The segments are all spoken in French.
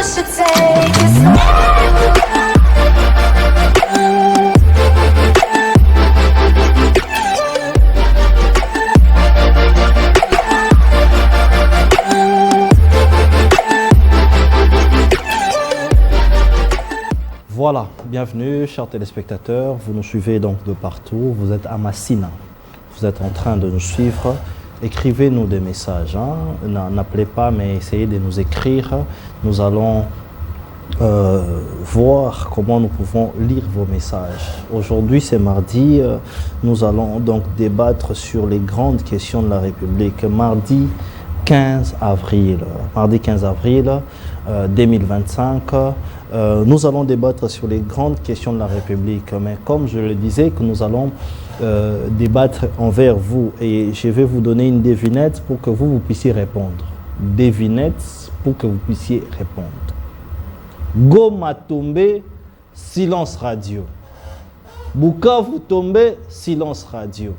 should take it slow. Voilà, bienvenue chers téléspectateurs, vous nous suivez donc de partout, vous êtes à Massina, vous êtes en train de nous suivre, écrivez-nous des messages, hein. N'appelez pas mais essayez de nous écrire, nous allons voir comment nous pouvons lire vos messages. Aujourd'hui c'est mardi, nous allons donc débattre sur les grandes questions de la République, mardi 15 avril 2025. Nous allons débattre sur les grandes questions de la République, mais comme je le disais, que nous allons débattre envers vous et je vais vous donner une devinette pour que vous puissiez répondre. Devinette pour que vous puissiez répondre. Goma tombé, silence radio. Bukavu tombé, silence radio.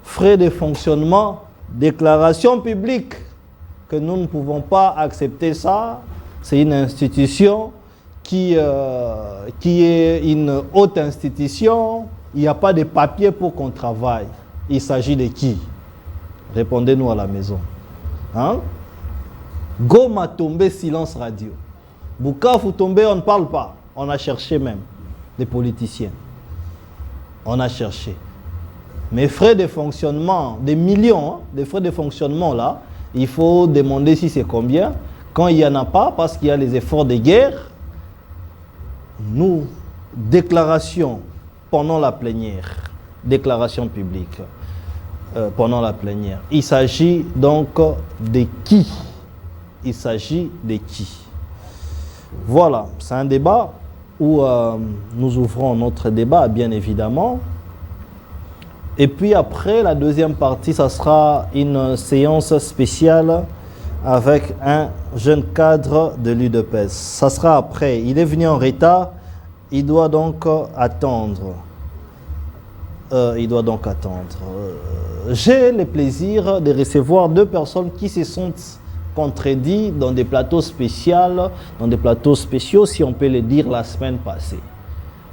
Frais de fonctionnement, déclaration publique. Que nous ne pouvons pas accepter ça. C'est une institution qui est une haute institution. Il n'y a pas de papier pour qu'on travaille. Il s'agit de qui? Répondez-nous à la maison. Hein? Goma tombé, silence radio. Bukavu tombé, on ne parle pas. On a cherché même, les politiciens. On a cherché. Mais frais de fonctionnement, des millions de frais de fonctionnement là, il faut demander si c'est combien. Quand il n'y en a pas, parce qu'il y a les efforts de guerre, nous, déclaration pendant la plénière, déclaration publique pendant la plénière. Il s'agit donc de qui? Il s'agit de qui? Voilà, c'est un débat où nous ouvrons notre débat, bien évidemment. Et puis après, la deuxième partie, ça sera une séance spéciale avec un jeune cadre de l'UDPS. Ça sera après. Il est venu en retard. Il doit donc attendre. J'ai le plaisir de recevoir deux personnes qui se sont contredites dans des plateaux spéciaux, si on peut le dire, la semaine passée.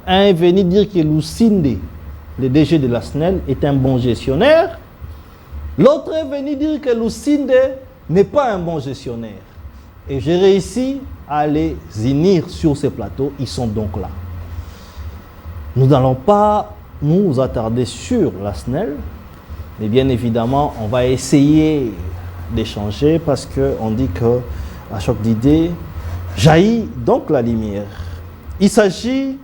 Un est venu dire que Lucinde, le DG de la SNEL, est un bon gestionnaire. L'autre est venu dire que Lucinde n'est pas un bon gestionnaire. Et j'ai réussi à les unir sur ces plateaux. Ils sont donc là. Nous n'allons pas nous attarder sur la SNEL, mais bien évidemment, on va essayer d'échanger parce qu'on dit qu'à choc d'idées, jaillit donc la lumière. Il s'agit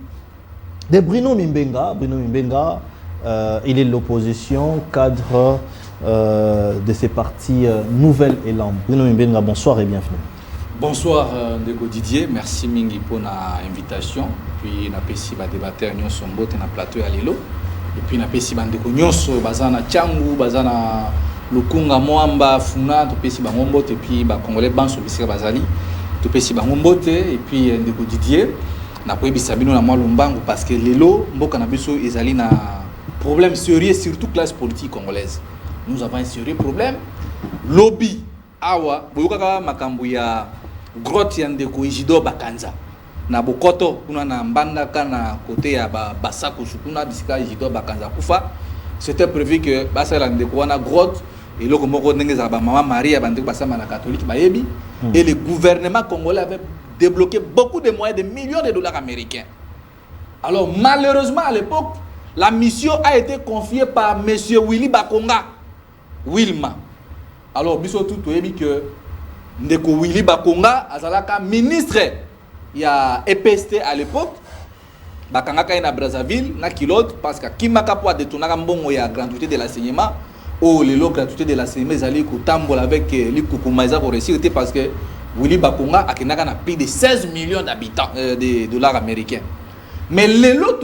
de Bruno Mimbenga. Bruno Mimbenga, il est de l'opposition, cadre de ces partis Nouvel Élan. Bruno Mimbenga, bonsoir et bienvenue. Bonsoir Ndeko Didier, merci mingi pour l'invitation. Puis na pesi ba débatteur nyonso mbote na plateau ya lelo. Et puis na pesi ba ndeko nyonso bazana Tchangu, bazana Lukunga Mwamba Funa, to pesi ba ngombote et puis ba congolais banso bisika bazali. To pesi ba ngombote et puis Ndeko Didier na koyebisa bino na mwa lumbangu parce que lelo mboka na biso ezali na problème sérieux surtout classe politique congolaise. Nous avons un sérieux problème. Lobby awa boyokaka makambo ya grotte ya Ndeko Isidore Bakanza na bokoto kuna na mbandaka na côté ya basako kuna bisika Isidore Bakanza kufa. C'était prévu que basala Ndeko wana grotte et loko moko ndenge za ba maman Maria bandeko basama na catholique bayebi et le gouvernement congolais avait débloqué beaucoup de moyens, de millions de dollars américains. Alors malheureusement à l'époque, la mission a été confiée par monsieur Willy Bakonga Wilma. Alors biso tout oyebi que Ndeko Willy Bakonga azalaka ministre ya EPST à l'époque bakangaka na Brazzaville na kilote parce que kimaka po détourner mbongo ya gratuité de l'enseignement ou lelo gratuité de l'enseignement ezali kotambola avec likukuma pour réussir parce que Willy Bakonga akenaka na plus de 16 millions d'habitants de dollars américains. Mais lelo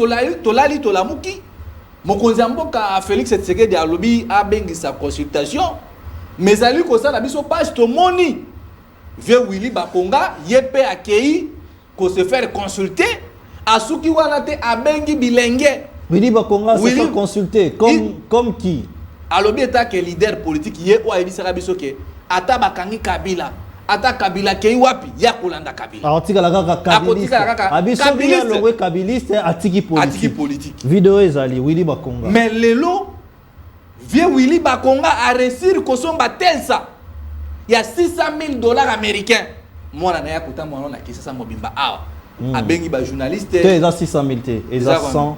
tolali tolamuki mokonzi mboka Félix Tshisekedi alobi a bengi sa consultation mais ali ko ça na biso page to moni vieux Willy Bakonga yepe akei ko se faire consulter asuki wana te abengi bilenge Willy Bakonga se fait consulter comme qui alobi eta que leader politique ye o ayebi saka biso ke ata bakangi Kabila ata Kabila kei wapi ya kolanda Kabila akotika la kaka kabiliste abiso bien le kabiliste atiki politique vidéo ezali Willy Bakonga mais lelo vieux Willy Bakonga a réussi kosomba tel ça il y a $600,000 américains moi na ya kota moi na kisa sa mobimba awa abengi ba journaliste te eza 600,000 te eza 100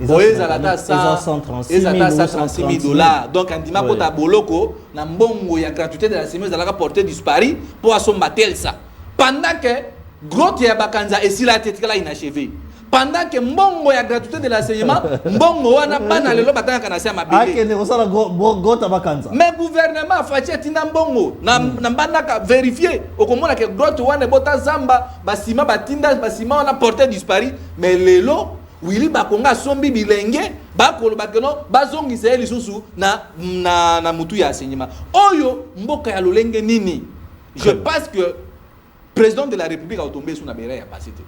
$136,000 donc andima kota boloko na mbongo ya gratuité de la semaine zalaka porter disparu pour asomba tel ça pendant que grotte ya bakanza esila tetikala inachevé pendant que mbongo ya gratuité de l'enseignement mbongo wana bana lelo batanga na sia mabele akene osala grotte bakanza mais gouvernement fachi tina mbongo na mbandaka vérifier okomona que grotte wana bota zamba basima batinda basima wana porter disparu mais lelo Willy Bakonga sombi bilenge bakolo bakeno bazongisa ye lisusu na mutu ya enseignement oyo mboka ya lolenge nini je pense que président de la République a tombé sous na bere ya pasité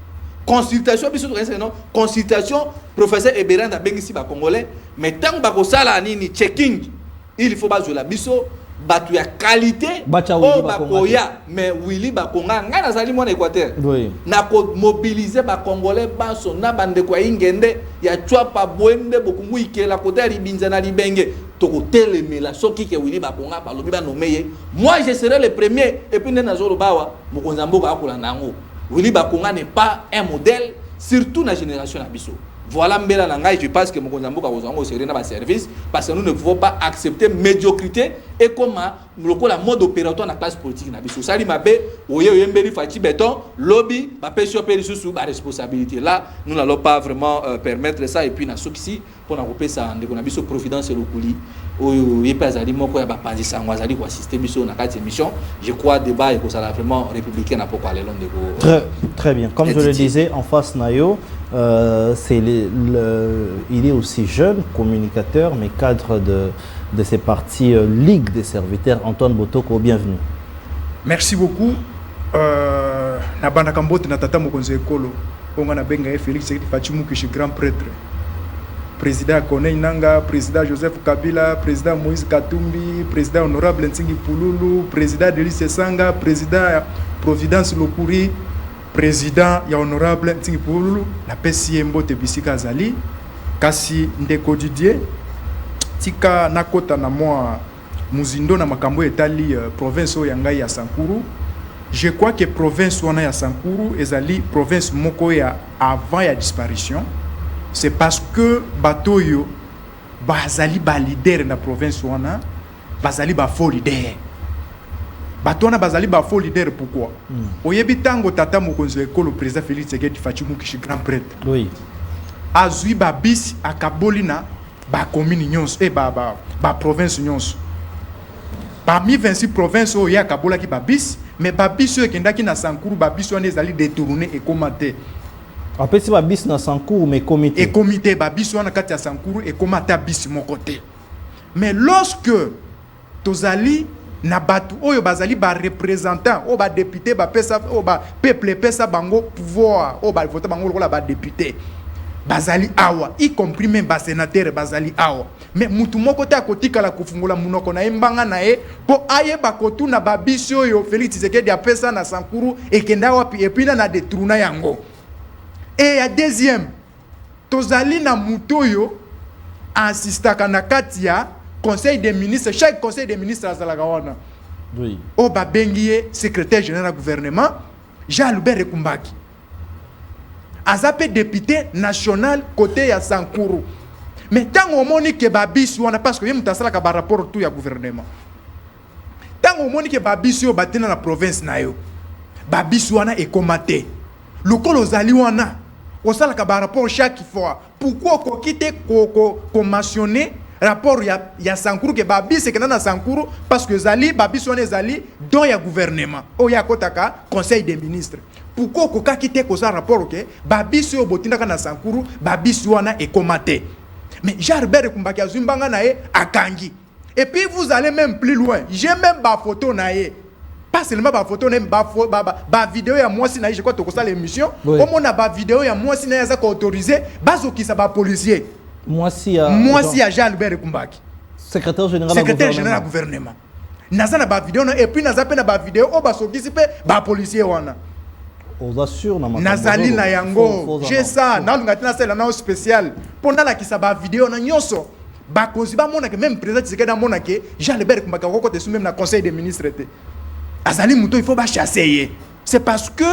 consultation biso non consultation professeur Eberanda bengisi ba congolais mais tant ba ko sala nini checking il faut ba jouer la biso batu ya qualité o ba koya mais Willy Bakonga ngana zali mona Équateur na ko mobiliser ba congolais baso na bande kwa ingende ya chwapa bwende bokungu ikela kota ribinza na libenge toko telemela soki ke Willy Bakonga ba lobi ba nomeye moi je serai le premier et puis na zolo bawa mokonza mboka akola nango Willy Bakonga n'est pas un modèle surtout na génération na biso. Voilà mbela na ngai je pense que mokonza mboka kozango sérieux na ba service parce que nous ne pouvons pas accepter médiocrité et comme lokola mode opératoire na classe politique na biso. Sali mabe oye oyembeli fachi beton lobby ba pesio peli sous ba responsabilité là nous n'allons pas vraiment permettre ça et puis na sokisi pour na kopesa ndeko na biso providence lokuli oyo yepazali moko ya ba panzisa ngwazali ko assister biso na kati émission je crois débat et que ça vraiment républicain na poko alelo ndeko très bien comme je le disais en face nayo il est aussi jeune communicateur mais cadre de ces partis Ligue des serviteurs. Antoine Botoko, bienvenue. Merci beaucoup. Nabana Kambote na tata mokonzi ekolo onga na benga Félix Tshisekedi Fachimu qui est grand prêtre. Président Corneille Nanga, président Joseph Kabila, président Moïse Katumbi, président honorable Ntingi Pululu, président Delice Sanga, président Providence Lokuri, président ya honorable Ntingi Pululu, la PCI Mbote Bisika Zali, kasi ndeko Didier, tika nakota na moi muzindo na makambo etali province ya ngai ya Sankuru. Je crois que province wana ya Sankuru ezali province moko ya avant ya disparition. C'est parce que batoyo bazali ba leader na province wana bazali ba faux leader. Batona bazali ba faux leader pourquoi? Oyebi tango tata mokonzi ekolo président Félix Tshisekedi Fachimu qui est grand prêtre. Oui. Azui ba bis akabolina ba commune nyonso et ba province nyonso. Parmi 26 provinces où il y a kabola ki ba bis mais ba bis yo kendaki na Sankuru ba bis wana ezali détourné et commenté. Après si ba bis na Sankuru mais comité. Et comité ba bis wana kati ya Sankuru et commenté bis mon côté. Mais lorsque tozali na batu oyo bazali ba représentant o ba député ba pesa o ba peuple pesa bango pouvoir o ba voter bango lokola ba député bazali awa y compris même ba sénateur bazali awa mais mutu moko te akotika la kufungula munoko na embanga na e po aye ba kotu na ba biso yo Félix Tshisekedi a pesa na Sankuru et kenda wapi et puis na détourna yango et ya deuxième tozali na mutu yo assistaka na katia conseil des ministres chaque conseil des ministres azalaka wana oui o ba bengiye secrétaire général du gouvernement Jean-Albert Rekumbaki azape député national côté ya Sankuru mais tant au moni que babisi wana parce que mutasala ka ba rapport tout ya gouvernement tant au moni que babisi yo batena na province na yo babisi wana ekomate lokolo zali wana osala ka ba rapport chaque fois pourquoi ko kite ko mentionner rapport ya Sankuru que babisi ke na Sankuru parce que zali babisi wana zali don ya gouvernement o ya kotaka conseil des ministres. Pourquoi koka kite ko sa rapport que babisi o botindaka na Sankuru babisi wana ekomate mais Jean-Albert Rekumbaki azumbanga na e akangi et puis vous allez même plus loin j'ai même ba photo na e pas seulement ba photo même ba vidéo ya moi si na je crois to ça l'émission au mona ba vidéo ya moi si na za ko autoriser bazokisa ba policier moi si ya Jean-Albert Rekumbaki secrétaire général du gouvernement naza na ba vidéo et puis naza pe na ba vidéo o ba sokisi pe ba policier wana aux assure na nazali na yango j'ai ça na lunga tina sela na spécial pona la ki sa ba vidéo na nyoso ba kozi ba mona que même président Tshisekedi na mona que Jean Lebert Kumbaka ko te sous même na conseil des ministres te azali muto il faut ba chasser c'est parce que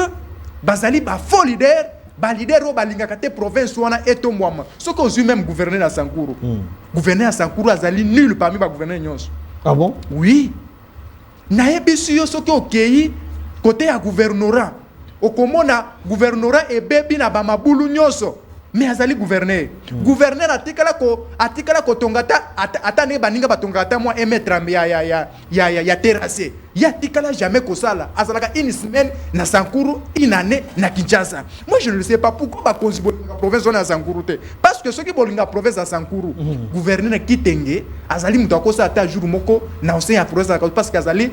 bazali ba faux leader ba leader o ba lingaka te province wana eto mwama ce que eux même gouverner na Sankuru gouverner à Sankuru azali nul parmi ba gouverner nyonso. Ah bon? Oui. Nayebi si yo soki okei côté ya gouvernorat okomona gouvernorat ebebi na bamabulu nyonso mais azali gouverneur gouverneur atikala ko tongata ata ne baninga batongata moi 1 mètre ya terrassé ya tikala jamais kosala azalaka une semaine na Sankuru une année na Kinshasa. Moi je ne sais pas pourquoi ba konzi bolinga province na Sankuru te parce que ceux qui bolinga province à Sankuru gouverneur kitenge azali muto akosa ata jour moko na ose ya province parce que azali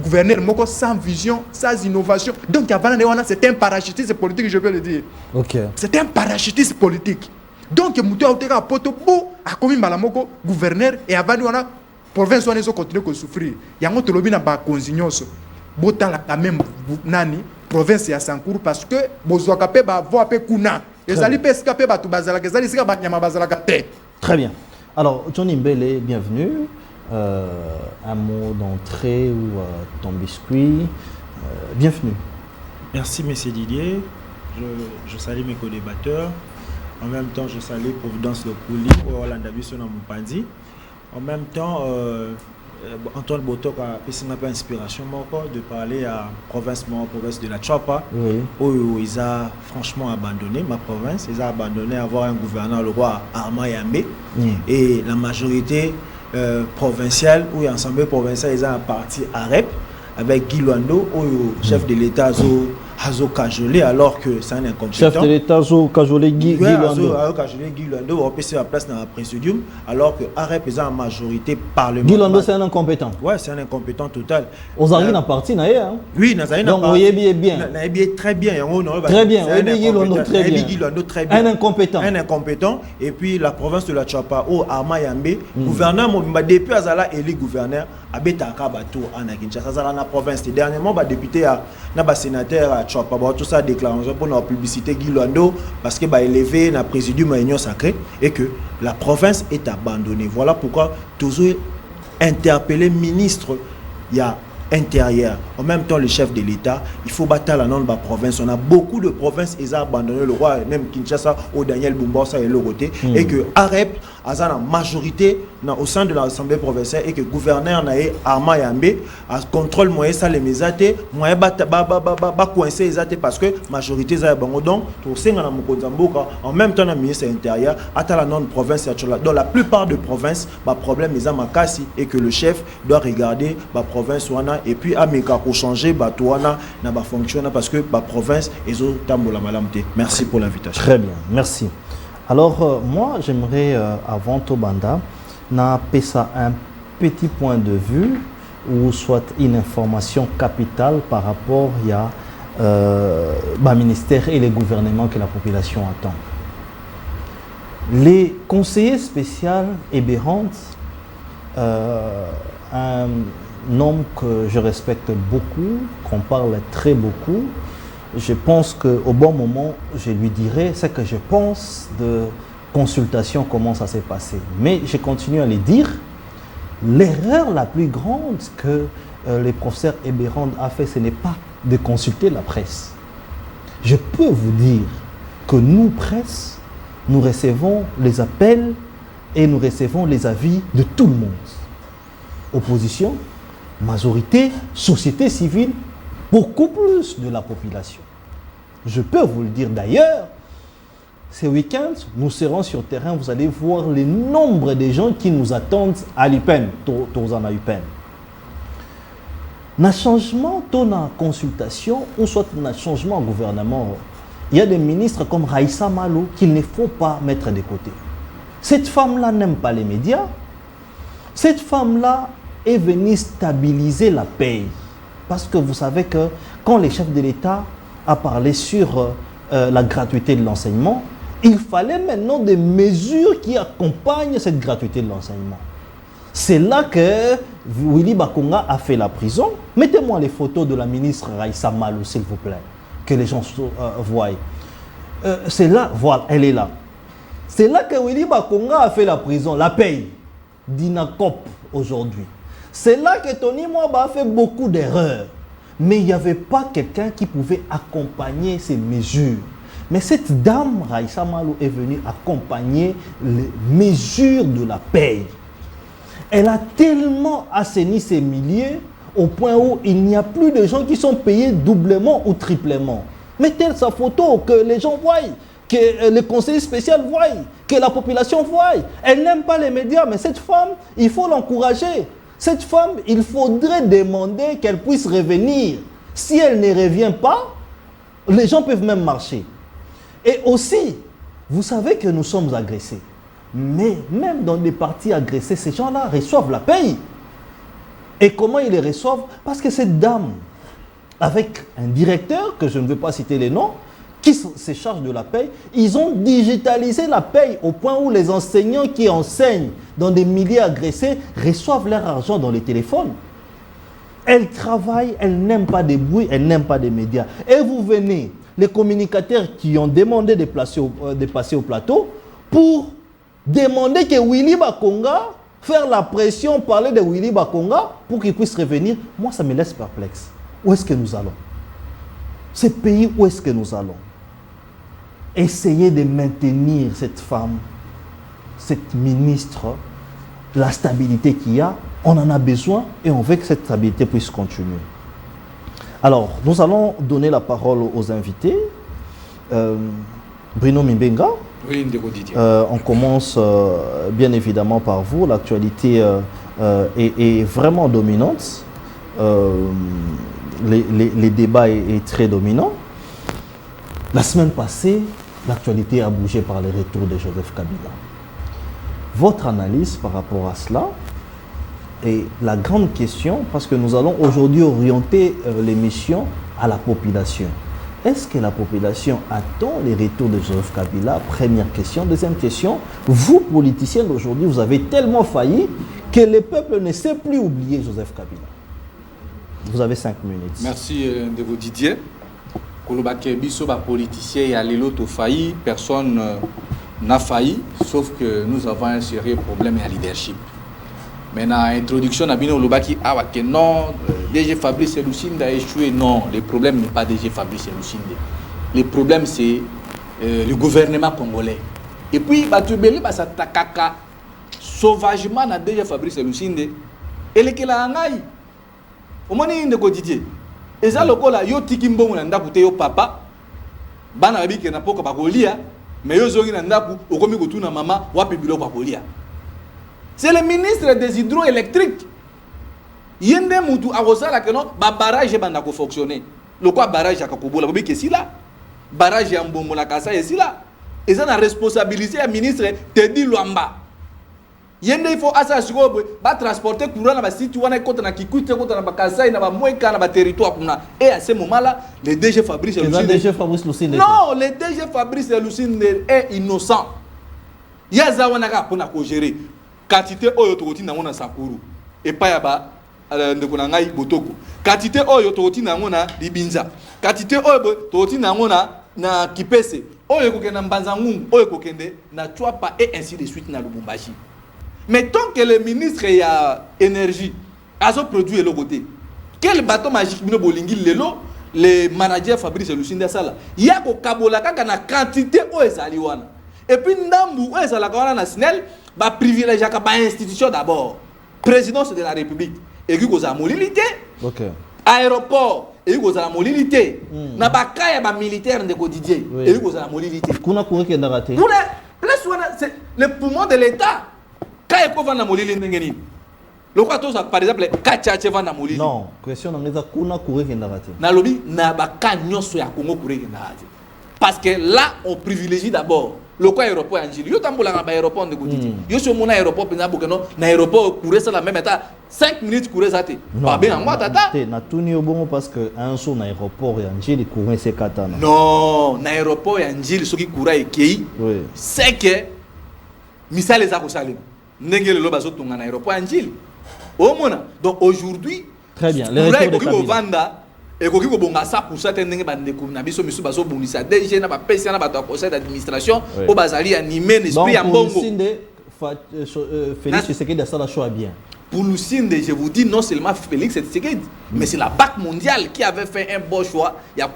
gouverneur moko sans vision, sans innovation. Donc avant c'est un parachutiste politique, je peux le dire. OK. C'est un parachutiste politique. Donc muto auteka poto bo a komi malamoko gouverneur et avant on a province on est continuer à souffrir. Yango tolobi na ba konzinyoso. Botala quand même nani province ya Sankuru parce que bozwaka pe ba voix pe kuna. Ezali pe escapé ba tu bazala ezali sika ba nyama bazala te. Très bien. Alors Johnny Mbele, bienvenue. Un mot d'entrée ou ton biscuit. Bienvenue. Merci, monsieur Didier. Je salue mes co-débatteurs. En même temps, je salue Providence Lokouli, Hollande Abisson Mupandi. En même temps, Antoine Botok a fait une inspiration de parler à province de la Chapa, où ils ont franchement abandonné ma province. Ils ont abandonné à avoir un gouverneur, le roi Arma Yamé, et la majorité provinciale ou l'Assemblée provinciale, ils ont un parti AREP avec Guy Luando, chef de l'État Azo Kajolé, alors que c'est un incompétent. Chef de l'État Azo Kajolé Guy Luando. Azo Kajolé Guy Luando, on peut se la place dans le présidium, alors que AREP est en majorité parlementaire. Guy Luando, c'est un incompétent. Ouais, c'est un incompétent total. Aux arrivés dans le parti, oui, dans le donc, vous bien. Très bien. Très bien, Guy Luando, très bien. Un incompétent. Un incompétent. Et puis la province de la Chapa, au Arma Yambe, gouverneur, depuis Azala, élu gouverneur, Abetaka Bato, en Kinshasa, Azala, la province. Dernièrement, député, na sénateur à Chapa, tout ça déclaration pour la publicité Guy Luando, parce que élevé dans le présidium Union Sacrée et que la province est abandonnée. Voilà pourquoi toujours interpellé ministre, il y a intérieur. En même temps, le chef de l'État, il faut battre la norme de la province. On a beaucoup de provinces, ils ont abandonné le roi, même Kinshasa, au Daniel Bumbosa et l'autre côté, et que AREP a la majorité au sein de l'Assemblée provinciale et que le gouverneur n'a Arma Yambe contrôle moyen ça les misate moyen ba coincé les parce que majorité za bango donc pour senga na mokonzamboka en même temps le ministre intérieur ata la non province dans la plupart de provinces ba problème ils a makasi et que le chef doit regarder ba province wana et puis ameka pour changer ba toana na ba fonctionner parce que ba province ezo tambola malamte. Merci pour l'invitation. Très bien, merci. Alors, moi, j'aimerais, avant Tobanda, n'appeler ça un petit point de vue ou soit une information capitale par rapport au ministère et les gouvernements que la population attend. Les conseillers spéciaux Ebérand, un homme que je respecte beaucoup, qu'on parle très beaucoup, je pense qu'au bon moment, je lui dirai ce que je pense de consultation, comment ça s'est passé. Mais je continue à le dire, l'erreur la plus grande que le professeur Ebérand a fait, ce n'est pas de consulter la presse. Je peux vous dire que nous, presse, nous recevons les appels et nous recevons les avis de tout le monde. Opposition, majorité, société civile, beaucoup plus de la population. Je peux vous le dire d'ailleurs, ce week-end, nous serons sur terrain, vous allez voir le nombre de gens qui nous attendent à l'UPEN, à l'UPEN. Dans changement, dans la consultation, ou soit dans le changement au gouvernement, il y a des ministres comme Raïssa Malo qu'il ne faut pas mettre de côté. Cette femme-là n'aime pas les médias. Cette femme-là est venue stabiliser la paix. Parce que vous savez que quand le chef de l'État a parlé sur la gratuité de l'enseignement, il fallait maintenant des mesures qui accompagnent cette gratuité de l'enseignement. C'est là que Willy Bakonga a fait la prison. Mettez-moi les photos de la ministre Raissa Malou, s'il vous plaît, que les gens voient. C'est là, voilà, elle est là. C'est là que Willy Bakonga a fait la prison, la paye d'Inacop aujourd'hui. C'est là que Tony Mwaba a fait beaucoup d'erreurs. Mais il n'y avait pas quelqu'un qui pouvait accompagner ces mesures. Mais cette dame, Raissa Malou, est venue accompagner les mesures de la paye. Elle a tellement assaini ses milliers au point où il n'y a plus de gens qui sont payés doublement ou triplement. Mettez sa photo, que les gens voient, que le conseiller spécial voit, que la population voit. Elle n'aime pas les médias, mais cette femme, il faut l'encourager. Cette femme, il faudrait demander qu'elle puisse revenir. Si elle ne revient pas, les gens peuvent même marcher. Et aussi, vous savez que nous sommes agressés. Mais même dans les partis agressés, ces gens-là reçoivent la paye. Et comment ils les reçoivent? Parce que cette dame, avec un directeur, que je ne veux pas citer les noms, qui se charge de la paye, ils ont digitalisé la paye au point où les enseignants qui enseignent dans des milieux agressés reçoivent leur argent dans les téléphones. Elle travaille, elle n'aime pas des bruits, elle n'aime pas des médias. Et vous venez, les communicateurs qui ont demandé de passer au plateau pour demander que Willy Bakonga, faire la pression, parler de Willy Bakonga pour qu'il puisse revenir. Moi, ça me laisse perplexe. Où est-ce que nous allons? Ce pays, où est-ce que nous allons? Essayez de maintenir cette femme, cette ministre, la stabilité qu'il y a. On en a besoin et on veut que cette stabilité puisse continuer. Alors, nous allons donner la parole aux invités. Bruno Mimbenga. Oui, Didier. On commence bien évidemment par vous. L'actualité est vraiment dominante. Les débats est très dominant. La semaine passée, l'actualité a bougé par le retour de Joseph Kabila. Votre analyse par rapport à cela est la grande question, parce que nous allons aujourd'hui orienter l'émission à la population. Est-ce que la population attend les retours de Joseph Kabila? Première question. Deuxième question, vous, politiciens d'aujourd'hui, vous avez tellement failli que le peuple ne sait plus oublier Joseph Kabila. Vous avez 5 minutes. Merci de vous Didier. Kolobake biso ba politicien et à l'autre failli, personne n'a failli, sauf que nous avons un sérieux problème à leadership. Maintenant, introduction à Bino Lobaki, ah que non, DG Fabrice Lucinde a échoué. Non, le problème n'est pas DG Fabrice Lucinde. Le problème c'est le gouvernement congolais. Et puis, Batubeli Basatakaka sauvagement à DG Fabrice Lucinde. Et le Kelangai. Au moins, il y a un Didier. Et ça, le coup là, yo tikimbo na ndaku te yo papa. Bana bi ke na poko ba kolia, mais yo zongi na ndaku okomi ko tuna mama wapi bilo ba kolia. C'est le ministre des hydroélectriques. Yende mutu akosala que non ba barrage banda ko fonctionner. Le quoi barrage akakobola ko bi ke sila. Barrage ya mbombo la kasa et sila. Et ça na responsabilité ya ministre Teddy Luamba. Yende il faut asasuko ba transporter courant na ba site wana kota na Kikuite kota na ba Kasai na ba Mwenka na ba territoire kuna. Et à ce moment là, le DG Fabrice Lucinde. Non, le DG Fabrice Lucinde est innocent. Yaza wana ka pona ko gérer. Quantité oyo tokoti na ngona Sakuru. Et pa ya ba ndeko na ngai Botoko. Quantité oyo tokoti na ngona Libinza. Quantité oyo tokoti na ngona na Kipese. Oyo kokenda Mbanzangungu, oyo kokende na Chwapa et ainsi de suite na Lubumbashi. Mais tant que le ministre a énergie, a son produit le côté. Quel bateau magique bino bolingi lelo, le manager Fabrice Lucinde sala. Ya ko kabola kaka na quantité o ezali wana. Et puis ndambu o ezala wana na SNEL ba privilège ka ba institution d'abord. Présidence de la République et qui koza molilité. OK. Aéroport et qui koza molilité. Na ba kaya ba militaire de Didier et qui koza molilité. Kuna kouri ke ndaraté. Kuna place wana c'est le poumon de l'État. Le quoi par exemple Kachache vanda molili. Non, question n'angeza kuna courir kendaraté. Na lobi na ba kanyoso ya Congo courir kendaraté. Parce que là on privilégie d'abord le quoi aéroport Angili. Yo tambola na ba aéroport de Goditi. Yo sur mon aéroport penza bokeno na aéroport courir ça la même état 5 minutes courir ça té. Pas bien moi tata. Na tuni obongo parce que un son na aéroport Angili courir c'est katana. Non, na aéroport Angili soki courir ekei. Oui. C'est que misale za ko salim. ndenge lelo bazotonga na aéroport ya njili omona. Donc aujourd'hui très bien les retours de Kabila vanda et koki ko bonga 100% te ndenge bandeko na biso misu bazo bonisa DG na ba PC na bato conseil d'administration o bazali animé l'esprit ya mbongo. Félix Tshisekedi a ça la choix bien. Pour Lucinde, je vous dis non seulement Félix Tshisekedi, mais c'est la Banque mondiale qui avait fait un bon choix. Il y a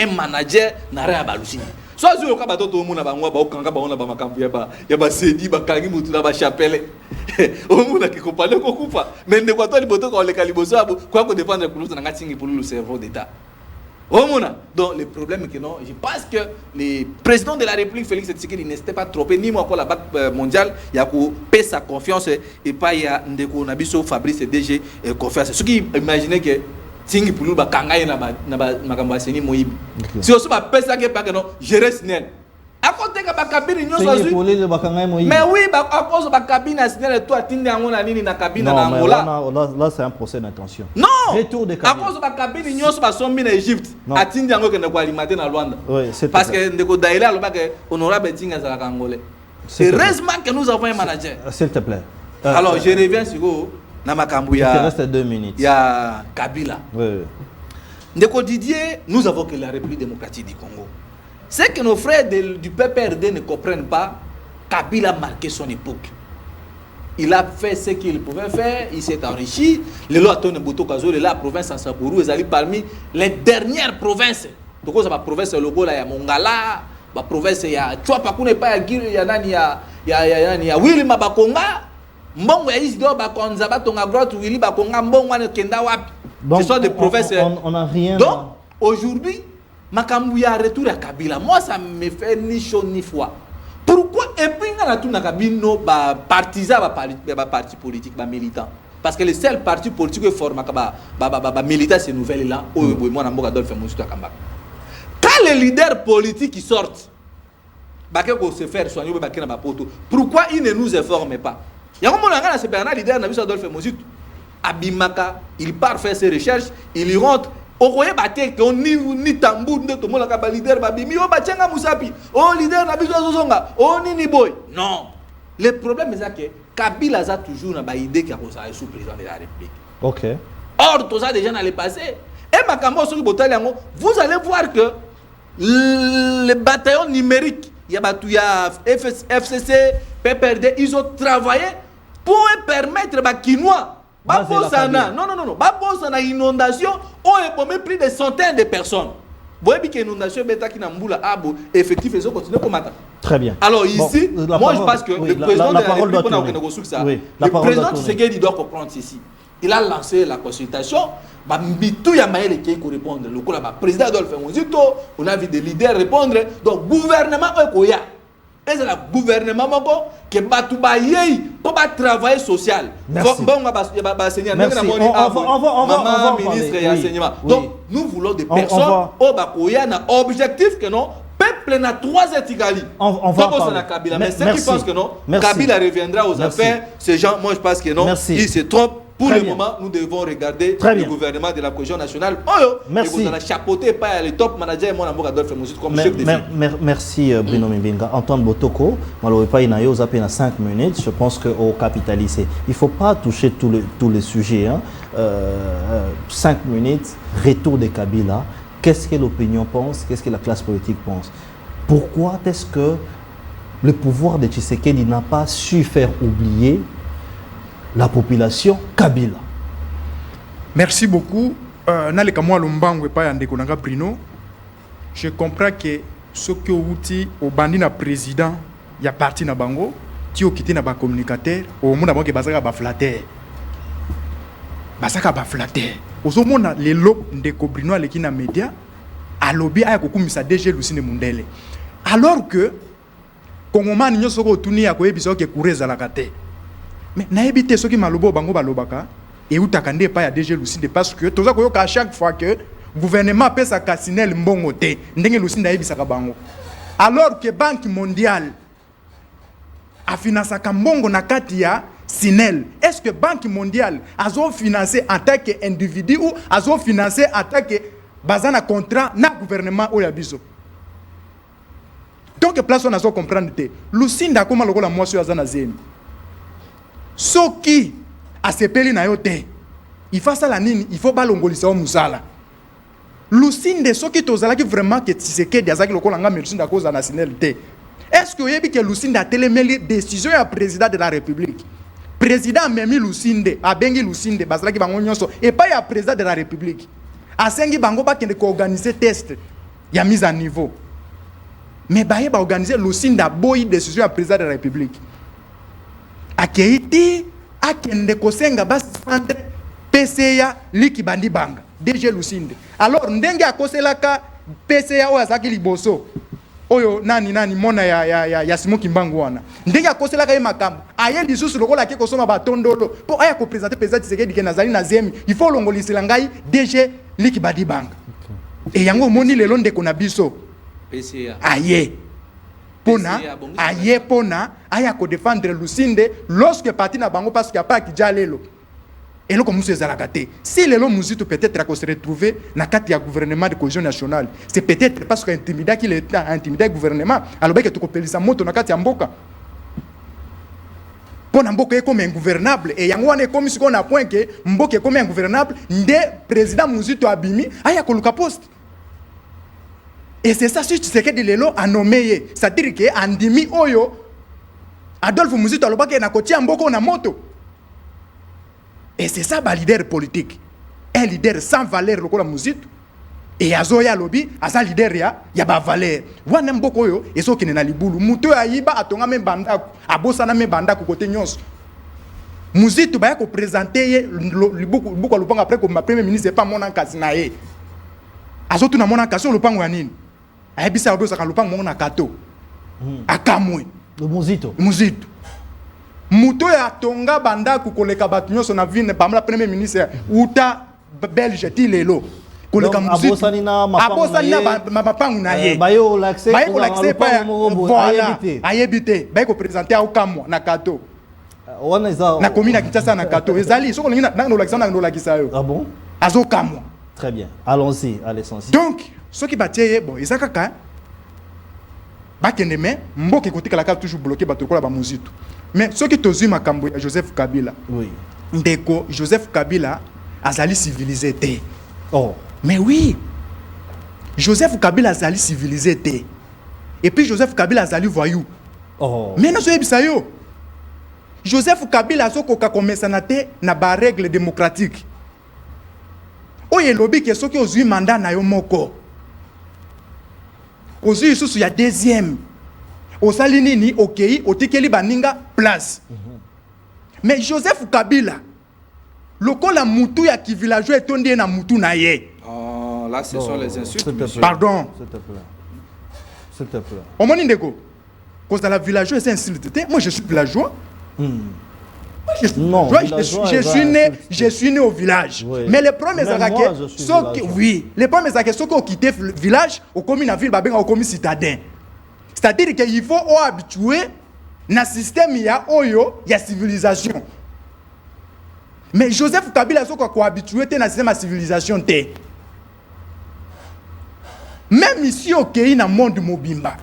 un manager n'arrête pas Lucinde. Soit sur le cas bateau tout le monde a bangwa ba okanga ba ona ba makambu ya ba sedi ba kangi mutu na ba chapelle. Au monde qui compare ko kufa. Mais ne quoi toi liboto ko le kaliboso abo quoi ko défendre pour nous na ngatingi pour le cerveau d'état. Donc le problème est que non, je pense que le président de la République Félix Tshisekedi n'était pas trompé ni moi encore la Banque mondiale, il y a qu'on paie sa confiance et pas il y a ndeko nabiso Fabrice DG confiance. Ce qui imaginez que tingi pour nous ba kangaye na makambo aseni moyibi. Si aussi ba paie ça que pas que non, gérer SNEL. À côté que ba cabine nyonso azui. Mais oui, à cause ba cabine SNEL toi tindi yango na nini na cabine na Angola. Là c'est un procès d'intention. Non. Retour de Kabila. À cause de la cabine nyonso ba sombi na Égypte. Atindi yango que ne ko alimenter na Rwanda. Oui, c'est parce que ndeko Daïla loba que honorable Tinga za Congolais. Heureusement que nous avons un manager. S'il te plaît. Alors je reviens sur na makambu ya. Il te reste 2 minutes. Il y a Kabila. Oui. Ndeko Didier, nous avons que la République démocratique du Congo. C'est que nos frères du PPRD ne comprennent pas. Kabila a marqué son époque. Il a fait ce qu'il pouvait faire, il s'est enrichi. Le Loaton Boto Kazo, la province en Sapourou, ils allaient parmi les dernières provinces. Donc, la province logo, il y a Mongala, la province, il y a Chouapakoune, il y a Willy Mabakonga, Mbongo ya Isidore Bakonza, Batonga Grotte, Willy Bakonga, Mbongo ya Kenda Wapi. Ce sont des provinces. On n'a rien. Donc, aujourd'hui, Makambouya retour à Kabila. Moi, ça me fait ni chaud ni froid. Pourquoi et puis on a tout na Kabino ba partisan ba parti politique ba militant parce que le seul parti politique que forme ba militant ces nouvelles là moi na mboka Adolphe Musutu Kamba. Quand les leaders politiques qui sortent ba que se faire soigner ba kina ba poto pourquoi ils ne nous informent pas? Il y a un moment là c'est Bernard leader na biso Adolphe Musutu Abimaka il part faire ses recherches il y rentre. Okoye bate ko ni tambour nde to mola ka ba leader ba bimi o ba tchenga musapi o leader na biso zozonga o nini boy non le problème est que Kabila a toujours na ba idée qu'il a sous président de la République. OK. Or tout ça déjà dans le passé et makambo so ki botali yango vous allez voir que les bataillons numériques il y a batu ya FCC PPRD ils ont travaillé pour permettre ba Kinois Babosana, non, Babosana inondation, on a paumé plus de centaines de personnes. Vous voyez que l'inondation est qui n'a mboula abo effectif et ça continue comme ça. Très bien. Alors ici, bon, moi je pense que le président de la République, le président Tshisekedi doit comprendre ceci. Il a lancé la consultation. Tout Yamaël qui répondre. Le président Adolphe Musutu, on a vu des leaders répondre. Donc gouvernement Okoya. Et c'est le gouvernement qui va tout bailler pour travail social. Merci. Merci. On va ministre et enseignement. Donc, nous voulons des personnes au Bakoya na objectif que non, peuple n'a 3 étigali. On va Kabila. Mais ceux qui pensent que non, Kabila reviendra aux affaires, ces gens, moi je pense que non, ils se trompent. Pour le moment, nous devons regarder le gouvernement de la cohésion nationale. Merci. Et vous allez chapeauter pas les top managers et moi, Adolphe Musutu comme chef de file. Merci Bruno Mbinga. Antoine Botoko, malheureusement, il y a 5 minutes. Je pense qu'au capitalisé, il ne faut pas toucher tous les sujets. 5 minutes, retour de Kabila. Qu'est-ce que l'opinion pense? Qu'est-ce que la classe politique pense? Pourquoi est-ce que le pouvoir de Tshisekedi n'a pas su faire oublier la population Kabila? Merci beaucoup. Naleka moi lombango pa yande konanga Bruno. Je comprends que ce que outi au bandi na président ya parti na bango ti okité na ba communicateur au monde bango bazaka ba flatter. Bazaka ba flatter. Ozomona lelo ndeko Bruno aleki na média alobi aya kokumisa DG Lucine Mundele. Alors que Kongomani nyoso ko tuni ya koyebisa ke kureza la kate. Mais naïbité ce qui malobo bango balobaka et où takande pas ya DG Lucinde parce que toza koyoka à chaque fois que gouvernement paie sa casinel mbongo te ndenge Lucinde naïbisa ka bango alors que Banque mondiale a financé ka mbongo na kati ya Sinel. Est-ce que Banque mondiale a financé en tant qu'individu ou a financé en tant que bazana contrat na gouvernement ou ya biso? Donc place on a comprendre te Lucinde akoma lokola mwasi azana zemi. soki asepeli na yo te il faut ça la nini, il faut balongolisa musala Lusinde soki tozalaki vraiment que Tshisekedi azaki lokola nga Lusinde à cause de la nationalité. Est-ce que vous avez que Lusinde a télémeli décision à président de la République? Président Memi Lusinde, a bengi Lusinde, bazalaki bango nyonso, et pas ya président de la République. A sengi bango ba kende ko organiser test, ya mise à niveau. Mais baye ba organiser Lusinde a boyi décision à président de la République. A keiti, a kende ko senga ba centre PCA liki bandi banga. DG Lusinde. Alors ndenge akoselaka PCA o azaki liboso. Oyo nani mona ya Simon Kimbangu wana. Ndenge akoselaka ye makambo. Aye lisusu lokola ke kosoma batondolo. Po aya ko présenter président Tshisekedi ke nazali na zemi. Il faut longolisela ngai DG liki bandi banga. Et yango moni lelo ndeko na biso. PCA. Aye. Pona aye pona aya ko défendre Lusinde lorsque parti na bango parce qu'il y a pas kijalelo. Et là, comme nous sommes si les hommes peut-être se retrouver dans le gouvernement de cohésion nationale, c'est peut-être parce qu'il a intimidé le gouvernement. Alors que tu peux sa moto dans le mboka. Pour mboka est comme ingouvernable. Et il y a comme si on a point que mboka est comme ingouvernable, le président Mouzito Abimi a eu un poste. Et c'est ça, si tu sais que Lelo a nommé, c'est-à-dire que Andimi Oyo, Adolphe Mouzito Alobaka na koti mboka na moto. Et c'est ça, le leader politique. Un leader sans valeur, le Mouzito. Et Azoya Lobby, Asa leader, il y a pas valeur. Wana mboko yo, et so qui n'a libulu. Muto ayiba atonga même banda, abosana même banda côté nyos. Mouzito ba ko présenter beaucoup lupanga après comme premier ministre pas mon encasinaé. Azo tu na mon encasio lupango ya nini? Ayebisa obosa ka lupango mon akato. Akamwe. Le Mouzito. Mouzito. Muto ya tonga banda kukoleka batu nyonso na vine pamla premier ministre uta Belge ti lelo koleka Mouzito abosani na mapangu na ye bayo l'accès pa voilà ayebite baye ko présenter au kamwa na kato wana eza na commune Kinshasa na kato ezali soko lingi na no lakisa yo ah bon azo kamwa très bien allons-y à l'essentiel donc ce qui batie bon ezakaka bakende me mboke kotika la toujours bloqué batokola ba Mouzito. Mais ce qui tozui makambo ya Joseph Kabila. Oui. Ndeko Joseph Kabila azali civilisé té. Oh. Mais oui. Joseph Kabila azali civilisé té. Et puis Joseph Kabila azali voyou. Oh. Mais non so yo. Joseph Kabila soko ka komesa na té na ba règle démocratique. Oye lobi ke soki ozui mandat na yo moko. Ozui susu ya deuxième. Au salini ni okei otikeli baninga place. Mais Joseph Kabila lokola mutu ya ki villageois etondi na mutu na ye. Oh, là ce sont les insultes. Pardon. S'il te plaît. S'il te plaît. Au moni ndeko. Cause dans la villageois c'est insulte. Moi je suis villageois. Non, je suis né au village. Oui. Mais les premiers oui, les premiers actions qui ont quitté le village au commis na ville babenga au commis citadin. C'est-à-dire qu'il faut habituer na système ya oyo ya civilisation. Mais Joseph Kabila so ko habitué te na système ya civilisation te. Même ici au Kenya na monde mobimba.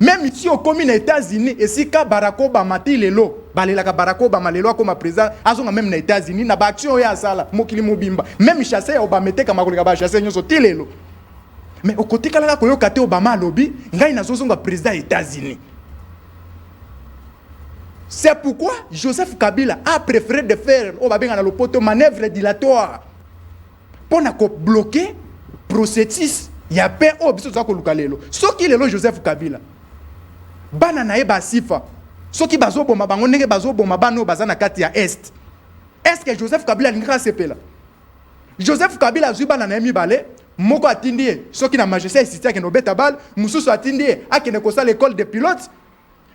Même ici au commis na États-Unis et si ka Barack Obama ti lelo, balelaka Barack Obama lelo comme président, azonga même na États-Unis na ba action ya sala mokili mobimba. Même chassé ya Obama te kama koleka ba chassé nyoso ti lelo. Mais au côté kala ko yokate Obama lobby, ngai nazozonga président des États-Unis. C'est pourquoi Joseph Kabila a préféré de faire obabenga na lopoto manœuvre dilatoire pour na ko bloquer processus ya paix au biso za ko lukalelo. Soki lelo Joseph Kabila bana na eba sifa. Soki bazoboma bango ndenge bazoboma bano bazana kati ya est. Est-ce que Joseph Kabila linga sepela? Joseph Kabila zuba na yemi balé moko atindie soki na majesté ici ke no beta bal mususu atindie akene ko sa l'école de pilotes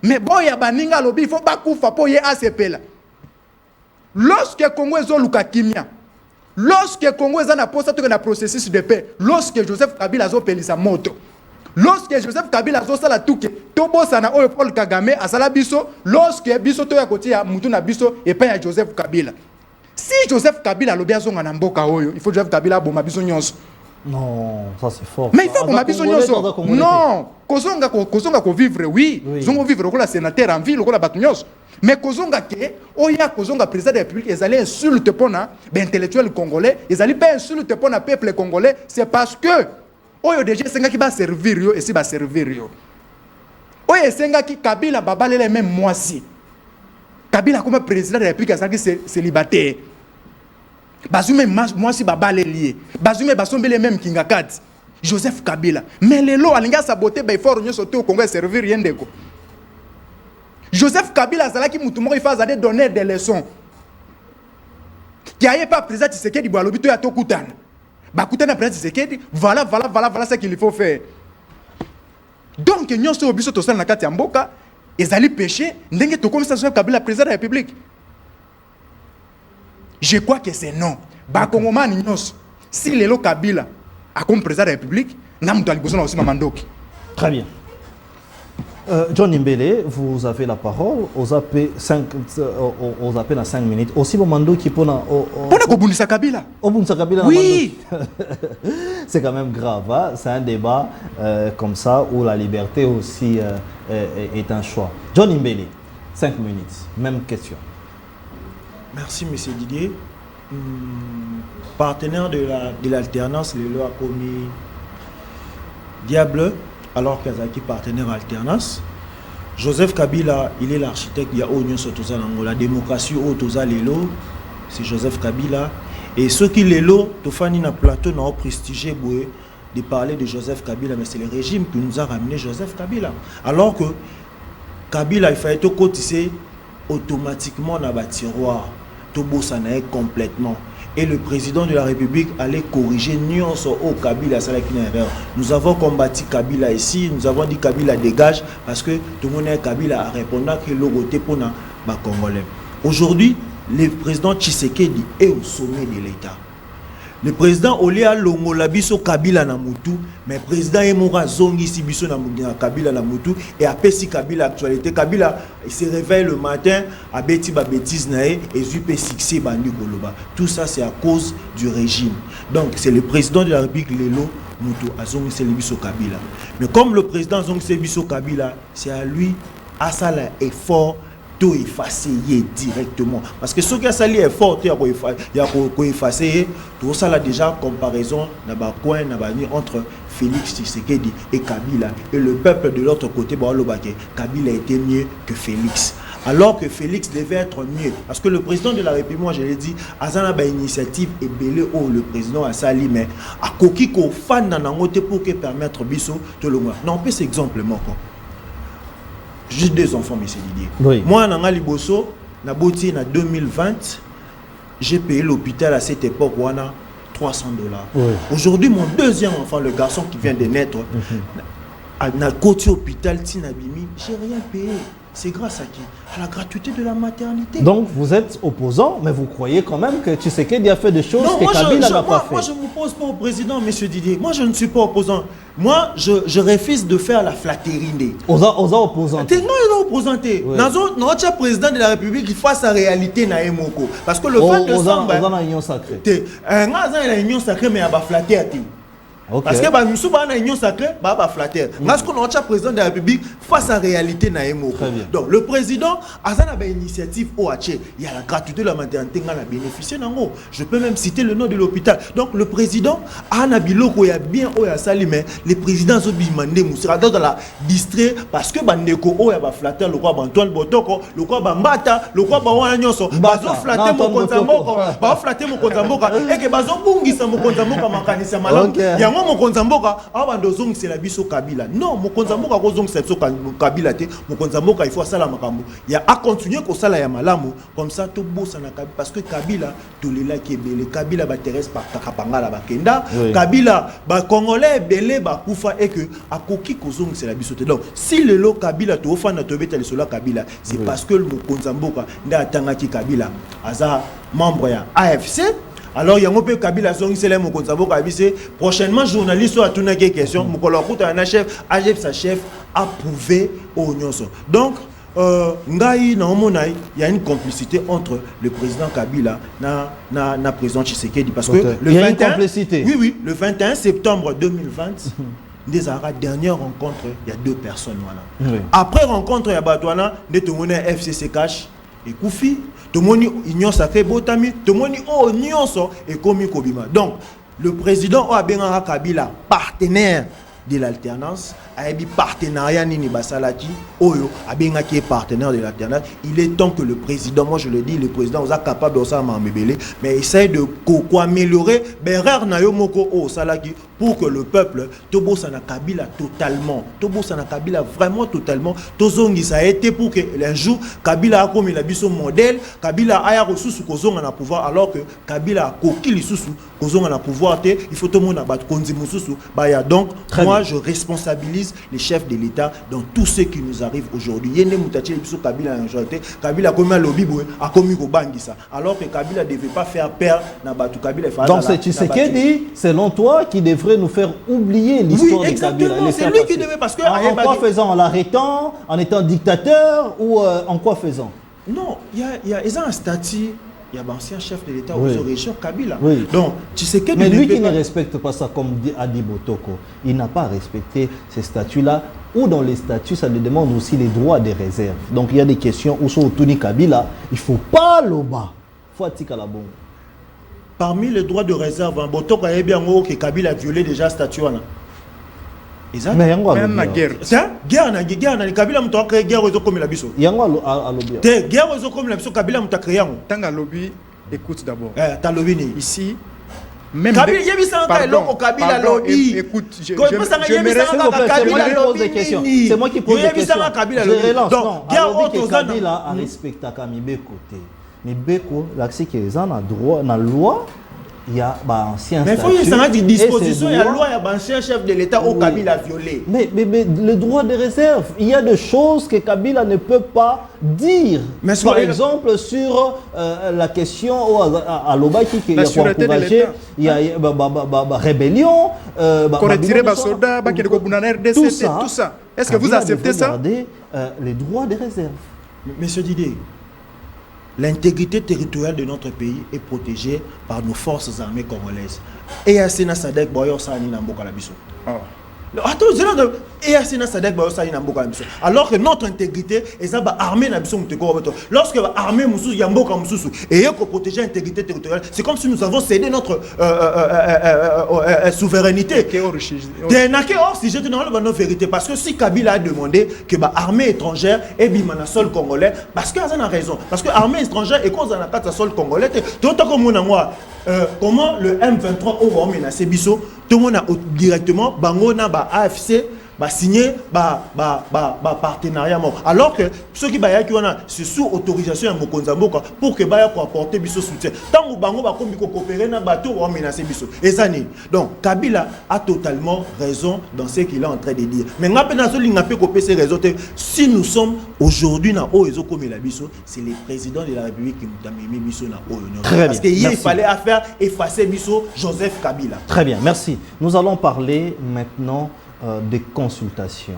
mais boya baninga lobi faut bakufa po ye asepela lorsque Congo ezoluka kimia lorsque Congo ezana posa to na processus de paix lorsque Joseph Kabila zo pelisa moto lorsque Joseph Kabila zo sala tuke to bosa na oyo Paul Kagame asala biso lorsque biso to ya kotia mutu na biso et pas ya Joseph Kabila si Joseph Kabila lobi azonga na mboka oyo il faut Joseph Kabila boma biso nyonso Non, ça c'est fort. Mais il faut qu'on m'habille non, kozonga ko vivre, oui. Zongo vivre ko la sénateur en ville, ko la batugnos. Mais kozonga ke, oya kozonga président de la République, ils allaient insulter pona, ben intellectuel congolais, ils allaient pas insulter pona peuple congolais, c'est parce que oyo déjà senga ki ba servir yo et si ba servir yo. Oyo senga ki Kabila babale les mêmes moisi. Kabila comme président de la République, ça qui célibataire. Bazume moi si babale lié bazume basombele même kingakad Joseph Kabila mais lelo alinga saboter ba fort nyo sauter au Congo servir rien ndeko Joseph Kabila azalaki mutu moko ifaza de donner des leçons qui aille pas président Tshisekedi bo alobito ya tokutana bakutana président Tshisekedi voilà ce qu'il faut faire donc nyo so biso to sala na kati ya mboka ezali péché ndenge to comme ça Joseph Kabila président de la République. Je crois que c'est non. Bakongomani nyos. Si Lelo Kabila a comme président de la République, n'a pas besoin aussi Mamandoki. Très bien. John Imbele, vous avez la parole. Aux appels à 5 minutes. Aussi Mamando qui pona. On a Kobunisa Kabila. Obunisa Kabila. Oui. C'est quand même grave. Hein? C'est un débat comme ça où la liberté aussi est un choix. John Imbele, 5 minutes. Même question. Merci, M. Didier. Partenaire de l'alternance, le loi a commis diable, alors qu'Azaki partenaire alternance. Joseph Kabila, il est l'architecte, il y a Ounion Sotoza Nango. La démocratie au Toza Lelo, c'est Joseph Kabila. Et ceux qui Lelo, Tofani na plateau, n'a pas prestigé de parler de Joseph Kabila, mais c'est le régime qui nous a ramené Joseph Kabila. Alors que Kabila, il fallait tout cotiser automatiquement dans le tiroir. Tobo Sanae complètement. Et le président de la République allait corriger Nyonso au Kabila. Nous avons combattu Kabila ici, nous avons dit Kabila dégage parce que tout le monde est Kabila a répondu que l'Oroté pour les Congolais. Aujourd'hui, le président Tshisekedi est au sommet de l'État. Le président Oléa Longola biso Kabila na mutu, mais le président Emora Zongi si biso na Kabila na mutu et après si Kabila actualité Kabila il se réveille le matin à beti ba bêtise nae et zupe succès bandi koloba. Tout ça c'est à cause du régime. Donc c'est le président de la République Lelo mutu azongi c'est biso Kabila. Mais comme le président Zongi c'est biso Kabila, c'est à lui à ça l'effort tout effacer directement parce que ce qui a sali est fort il y a effacer tout ça là déjà comparaison entre Félix Tshisekedi et Kabila et le peuple de l'autre côté Kabila était mieux que Félix alors que Félix devait être mieux parce que le président de la République moi je l'ai dit azana ba initiative et belé oh le président a sali mais a koki ko fan na ngote pour que permettre biso to le moi non peut exemple moko. J'ai 2 enfants, M. Didier. Oui. Moi, en Liboso, en 2020, j'ai payé l'hôpital à cette époque, $300. Oui. Aujourd'hui, mon 2e enfant, le garçon qui vient de naître, à la côté hôpital Tinabimi, j'ai rien payé. C'est grâce à qui? À la gratuité de la maternité. Donc vous êtes opposant, mais vous croyez quand même que Tshisekedi a fait des choses que Kabila n'a pas fait. Moi, je ne m'oppose pas au président, M. Didier. Moi, je ne suis pas opposant. Moi, je refuse de faire la flatterie. Aux opposants. Non, il est opposant. Notre président de la République, il fasse sa réalité na Emoko. Parce que le fait de ça, il y a union sacrée. Il y a union sacrée, mais il y a flatterie. Okay. Parce que nous sommes en union sacrée, flatter. Parce que notre président de la République face à la réalité na Emoko. Donc le président a une initiative au Haché, il y a la gratuité de la maternité, on a bénéficié nango. Je peux même citer le nom de l'hôpital. Donc le président a un biloko ya bien au ya sali mais les présidents ont demandé Moussira dans la distrait parce que bandeko o ya ba flatter le quoi Antoine Botoko, le quoi Mbata, le quoi wana nyonso. Bazo flatter mon konzamboko, ba flatter mon konzamboko et que bazo bungisa mon konzamboko makanisa malamu. Mokonzamboka abandozong c'est la biso Kabila. Non, Mokonzamboka kozong c'est Kabila te. Mokonzamboka il faut sala makambo. Il y a à continuer ko sala ya malamu comme ça to bossa na Kabila parce que Kabila to lela ki belé Kabila ba Thérèse par Takapanga la bakenda. Kabila ba Congolais belé ba kufa et que akoki kozong c'est la biso te. Donc si le lo Kabila to ofana to beta le sola Kabila, c'est parce que le Mokonzamboka nda tangaki Kabila aza membre ya AFC. Alors il y a un peu Kabila prochainement journaliste a tourné des questions mon chef sa chef approuvé au Nyonso. Donc Ngai na il y a une complicité entre le président Kabila na président Tshisekedi parce que il y a une complicité. Oui, le 21 septembre 2020 des la dernière rencontre, il y a 2 personnes voilà. Oui. Après rencontre il y a Batouana, tout le monde FCC cash et Koufi, tout le monde union sacré Botami, tout le monde union et Komi Kobima. Donc le président Oabenga Kabila partenaire de l'alternance a un partenariat nini basalaki oyo abenga qui est partenaire de l'alternance. Il est temps que le président, moi je le dis, le président est capable de ça mais essaye de améliorer berrer na yo moko o salaki pour que le peuple tobo sana Kabila totalement, tobo sana Kabila vraiment totalement, tozongi ça a été pour que un jour Kabila a comme il a biso modèle, Kabila a ressources kozonga na pouvoir alors que Kabila a koki li susu kozonga na pouvoir té, il faut tout le monde abattre konzi mususu baya. Donc moi je responsabilise les chefs de l'État dans tout ce qui nous arrive aujourd'hui. Yende mutachi biso Kabila en majorité, Kabila comme un lobby boy a commis ko bangisa alors que Kabila devait pas faire perdre na batu Kabila. Donc c'est Tshisekedi, selon toi, qui devrait nous faire oublier l'histoire de Kabila. C'est lui qui devait parce que en quoi faisant, en l'arrêtant, en étant dictateur ou en quoi faisant? Non, il y a un statut. Il y a un ancien chef de l'État aux régions Kabila. Oui. Donc, Tshisekedi. Mais lui qui ne respecte pas ça, comme a dit Botoko, il n'a pas respecté ces statuts-là. Ou dans les statuts, ça lui demande aussi les droits des réserves. Donc il y a des questions où sur Tuni Kabila, il ne faut pas le bas. Il faut attirer la bombe. Parmi les droits de réserve, Botoko a bien que Kabila a violé déjà le statut. Exact. Mais il y a une guerre. Guerre, Kabila a créé guerre comme la biso. Il y a un lobby. Guerre comme la biso, Kabila a créé. Tant que lobby, écoute d'abord. T'as lobby ici. Même Kabila, il y a mis ça en Kabila lobby. Écoute, je pose des questions. C'est moi qui pose des questions. Je relance. Donc, Kabila a respecté Kamibeko. Mais Beko, l'accès qui est en droit, dans la loi, il y a un ancien statut. Mais il faut y avoir des dispositions, il y a la loi, il y a un ancien chef de l'État au Kabila violé. Mais le droit de réserve, il y a des choses que Kabila ne peut pas dire. Mais par exemple, sur la question à l'Obaki qui a encouragé, il y a rébellion, tout ça. Est-ce que vous acceptez ça? Les droits de réserve. Monsieur Didier, l'intégrité territoriale de notre pays est protégée par nos forces armées congolaises. Et à Sena Sadek Boyo Sani Namboka Labiso. Attends, alors que notre intégrité est armée lorsque l'armée et protéger l'intégrité territoriale, c'est comme si nous avons cédé notre souveraineté. Vérité parce que si Kabila a demandé que l'armée étrangère est bimana sol congolais, parce qu'il a raison, parce que l'armée étrangère est cause de la sol congolais, comment le M23 va menacer Bisso, tout le monde a directement Bangona AFC signé partenariat alors que ceux qui c'est sous autorisation de Mokonzamboka pour que Baya apporter Bisso soutien. Tant que Bango va coopérer na bateau va menacer Bisso. Et ça n'est. Donc Kabila a totalement raison dans ce qu'il est en train de dire. Mais si nous sommes aujourd'hui dans Oezo comme la Bisso, c'est le président de la République qui nous a mis Bisso na Oezo. Parce qu'il fallait faire effacer Bisso Joseph Kabila. Très bien, merci. Nous allons parler maintenant des consultations.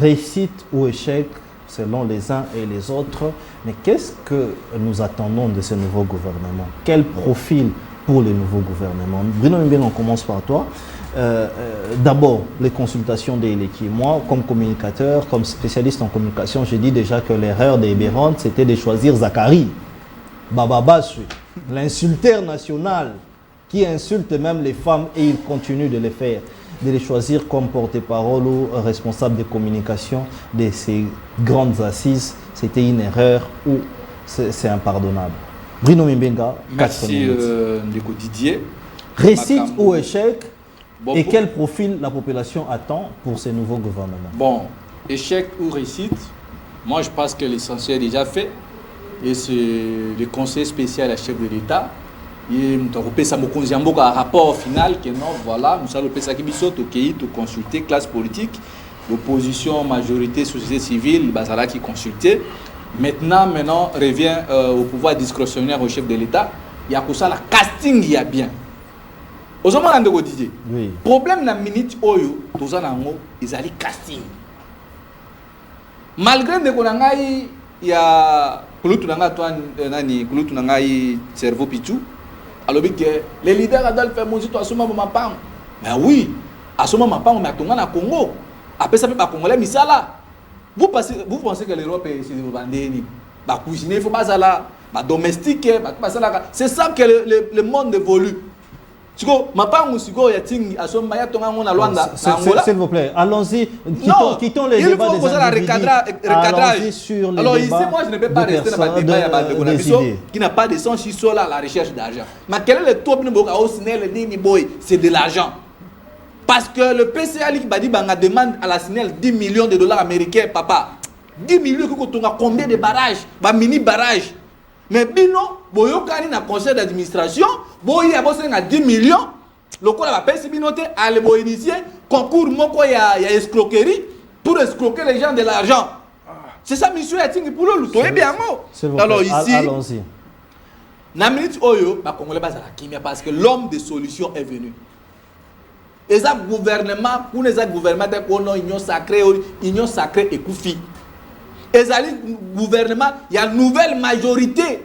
Réussite ou échec selon les uns et les autres. Mais qu'est-ce que nous attendons de ce nouveau gouvernement? Quel profil pour le nouveau gouvernement? Bruno Mbeng, on commence par toi. D'abord, les consultations des Eleki. Moi, comme communicateur, comme spécialiste en communication, j'ai dit déjà que l'erreur des Bérantes, c'était de choisir Zachary Bababasu, l'insulteur national, qui insulte même les femmes et il continue de le faire. De les choisir comme porte-parole ou responsable de communication de ces grandes assises, c'était une erreur ou c'est impardonnable. Bruno Mbenga, merci Ndeko Didier. Réussite ou échec, et quel profil la population attend pour ce nouveau gouvernement? Bon, échec ou réussite, moi je pense que l'essentiel est déjà fait et c'est le conseil spécial à chef de l'État. Nous avons un rapport final que non, voilà, nous avons consulter classe politique, l'opposition, majorité, société civile, Bazara qui consultait. Maintenant revient au pouvoir discrétionnaire au chef de l'État. Il y a pour ça la casting, il y a bien. Aux hommes de Didier, problème dans la minute oyo, tous en ils allaient casting. malgré ndeko na ngai ya kulutu na ngai Antoine nani kulutu na ngai cerveau pichu alobi que les leaders Adolphe Muzito asoma mapango mais oui asoma mapango mais atonga na Congo après ça ba congolais misala vous pensez que l'Europe est sur bandeni ba cuisiner il faut bazala ba domestiquer ba bazala c'est ça que le monde évolue. Siko mapango siko ya tingi asoma ya tonga ngona Luanda s'il vous plaît allons-y quittons les débats des recadrage sur les alors ici débats moi je ne peux pas rester dans le débat ya Badekonabiso qui n'a pas de sens si sur la recherche d'argent mais quel est le taux de boka au SNEL ni boy c'est de l'argent parce que le PCA qui badi banga demande à la SNEL 10 millions de dollars américains papa 10 millions que tonga combien de barrages ba mini barrages mais bino boyokani na conseil d'administration boyi a bossé na 10 millions le quoi va payer binoté aller bo initier concours moko ya escroquerie pour escroquer les gens de l'argent. C'est ça mission ya tingi pour le toi bien mo. Alors ici allons-y. Na minute oyo ba congolais ba la kimia parce que l'homme de solution est venu. Et ça gouvernement pour les gouvernements ko non union sacrée et koufi. Ezali gouvernement, il y a une nouvelle majorité.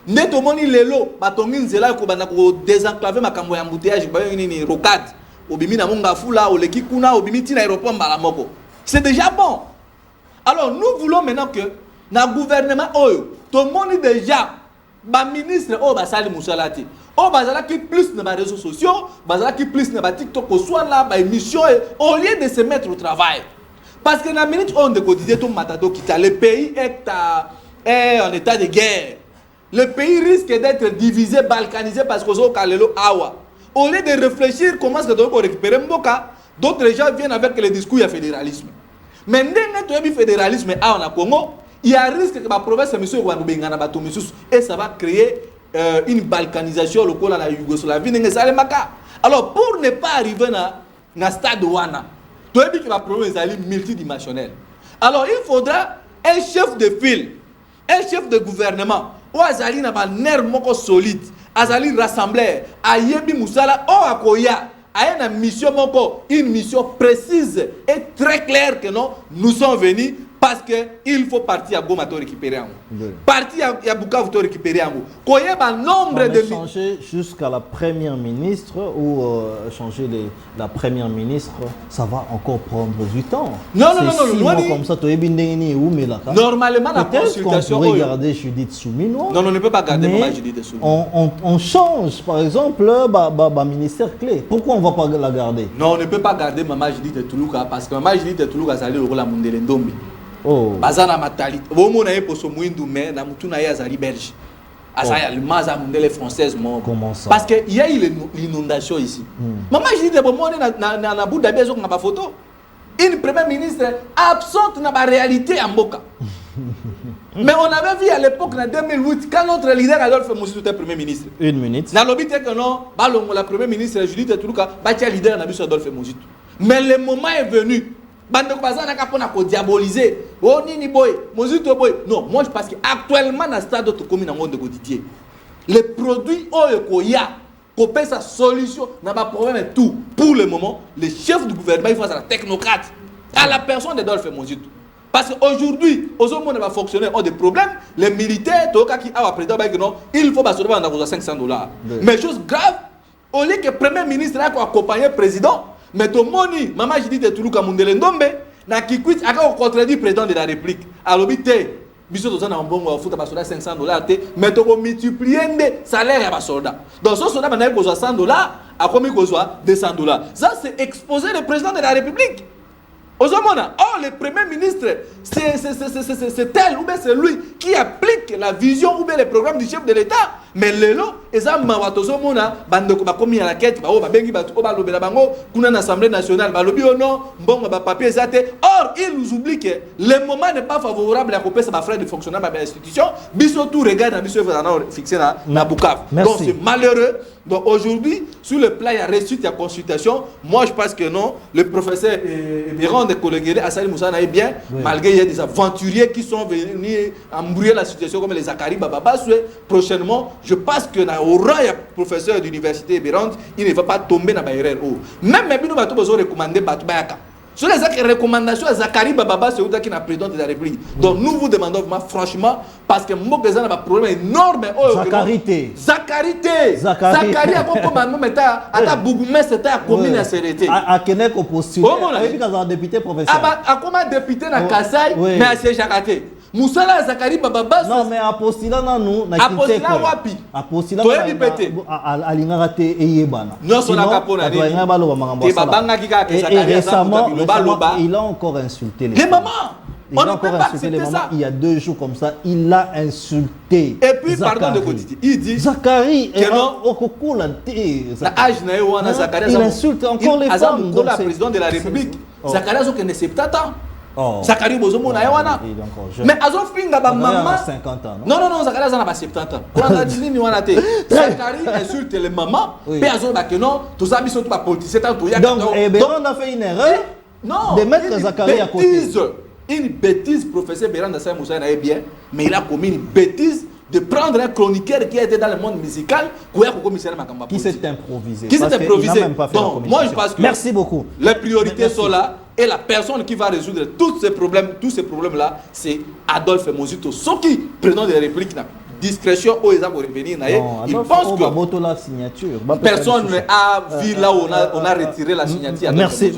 Neto moni lelo, batongi nzela ko bana ko désenclaver makambo ya embouteillage ba ni rocade. Obimi na monga fula oleki kuna obimi tina aéroport mbala moko. C'est déjà bon. Alors nous voulons maintenant que na gouvernement oyo, to moni déjà ba ministre o ba sali musalati. O bazala qui plus na ba réseaux sociaux, bazala qui plus na ba TikTok ko soit là ba émission au lieu de se mettre au travail. Parce que dans la minute où on disait tout matado quitta, le pays est en état de guerre. Le pays risque d'être divisé, balkanisé parce que Kalelo Awa. Au lieu de réfléchir comment est-ce que nous récupérer Mboka, d'autres gens viennent avec le discours du fédéralisme. Mais dès que le fédéralisme est en Congo, il y a un risque que la province et ça va créer une balkanisation locale dans la Yougoslavie. Alors pour ne pas arriver dans le stade Wana, tu as dit que la province est multidimensionnelle. Alors il faudra un chef de file, un chef de gouvernement, ou Azali n'a pas nerf moko solide, Azali rassembleur, Ayebi Moussala, ou Akoya, a une mission moko, une mission précise et très claire que non, nous sommes venus parce que il faut partir à Goma to récupérer en partir à Bukavu to récupérer en Koye ba nombre de changer jusqu'à la première ministre ou changer la première ministre, ça va encore prendre du temps. Non, comme ça, normalement la consultation on pourrait garder Judith Soumino. Non, on ne peut pas garder Judith Soumino. On change par exemple ministère clé. Pourquoi on va pas la garder? Non, on ne peut pas garder Maman Judith Toulouka parce que Maman Judith Toulouka ça allait au rôle à Mundele Ndombe. Oh. Bazana matalité. Bon, on a eu pour ce mouindou mais na mutuna ya zali belge. Azaya le maza Mundele française mon. Comment ça? Parce que il y a eu l'inondation ici. Maman Judith bon on est na bout d'abord on a pas photo. Une première ministre absente na ba réalité en Mboka. Mais on avait vu à l'époque en 2008 quand notre leader Adolphe Muzito était premier ministre. Une minute. Na lobby que non, balongo la première ministre Judith Toulouka ba tia leader na biso Adolphe Muzito. Mais le moment est venu. Bande bazana kapona ko diaboliser. Oh nini boy, Muzito boy. Non, moi je pense que actuellement dans stade de commune en monde de Didier. Les produits oyo ya ko pèse sa solution na ba problème et tout. Pour le moment, les chefs du gouvernement il faut à la technocrate à la personne d'Adolphe Muzito. Parce qu'aujourd'hui, aux hommes va fonctionner ont des problèmes, les militaires qui a président non, il faut basculer dans 500 $. Mais chose grave, au lieu que le premier ministre a accompagné le président, mais ton moni, maman j'ai dit de Toulouka Mundele Ndombe, na qui quitte a contredit le président de la République. Alors bité, biso tozana mbongo foot ba soldat 500 $, mais to multiplier les salaires à soldats. Donc ce soldat na besoin 100 $, a combien besoin 200 $. Ça c'est exposer le président de la République. Oh, le premier ministre, c'est tel ou bien c'est lui qui applique la vision ou bien le programme du chef de l'État. Mais lelo, ezama watozomona bandeko bakomi à la quête, ba bengi ba ba lobela bango kuna na Assemblée nationale, ba lobi ono mbongo ba papier ezate. Or, il nous oublie que le moment n'est pas favorable à couper sa frais de fonctionnement de l'institution. Biso tout regarde na biso fixé na Bukavu. Donc c'est malheureux. Donc aujourd'hui, sur le plan il y a reçu la consultation, moi je pense que non, le professeur Véran de Kolengere Assali Moussa est bien, malgré il y a des aventuriers qui sont venus embrouiller la situation comme les Zakari Baba prochainement, je pense que na aura ya professeur d'université Véran, il ne va pas tomber dans la erreur. Même nous va tout besoin recommander Batubayaka. Sur les recommandations à Zakari Bababa, c'est qui est le président de la République. Donc nous vous demandons vraiment, franchement, parce que moi, j'ai un problème énorme. Zakarité. Zakari a beaucoup de même à Bougoumès, c'était à commune à Sérété. À Kenek au postulat. À député professionnel. À comment député dans Kassai, mais à Séjakaté. Moussala Zakari Bababa. Non, mais à postulat, non, à postulat, wapi. À postulat, à l'ingarte et Yébana. Non, son acapona. Et récemment, il a encore insulté les mamans. On ne peut pas accepter ça. Il y a 2 jours comme ça, il a insulté. Et puis, pardon de Koditi, il dit Zakari, il insulte encore les femmes. Il la président de la République. Zakari a ne 70 ans. Zakari Bozomo na yawana. Mais Azof Pinga ba maman 50 ans. Non, Zakari a 70 ans. Quand on a dit ni wana te. Zakari insulte les mamans. Puis Azof ba que non, tous ça sont pas politiciens. Donc, on a fait une erreur. Non, de mettre Zakari à côté. Une bêtise, professeur Béran Dassay Moussa est bien, mais il a commis une bêtise de prendre un chroniqueur qui a été dans le monde musical, qui s'est improvisé. Qui s'est improvisé. Donc, moi je pense que merci beaucoup. Les priorités sont là et la personne qui va résoudre tous ces problèmes-là, c'est Adolphe Mozito, ce qui, président de la République, discrétion où ils vont revenir. Il pense que la signature. Personne n'a vu là où on a retiré la signature. Merci.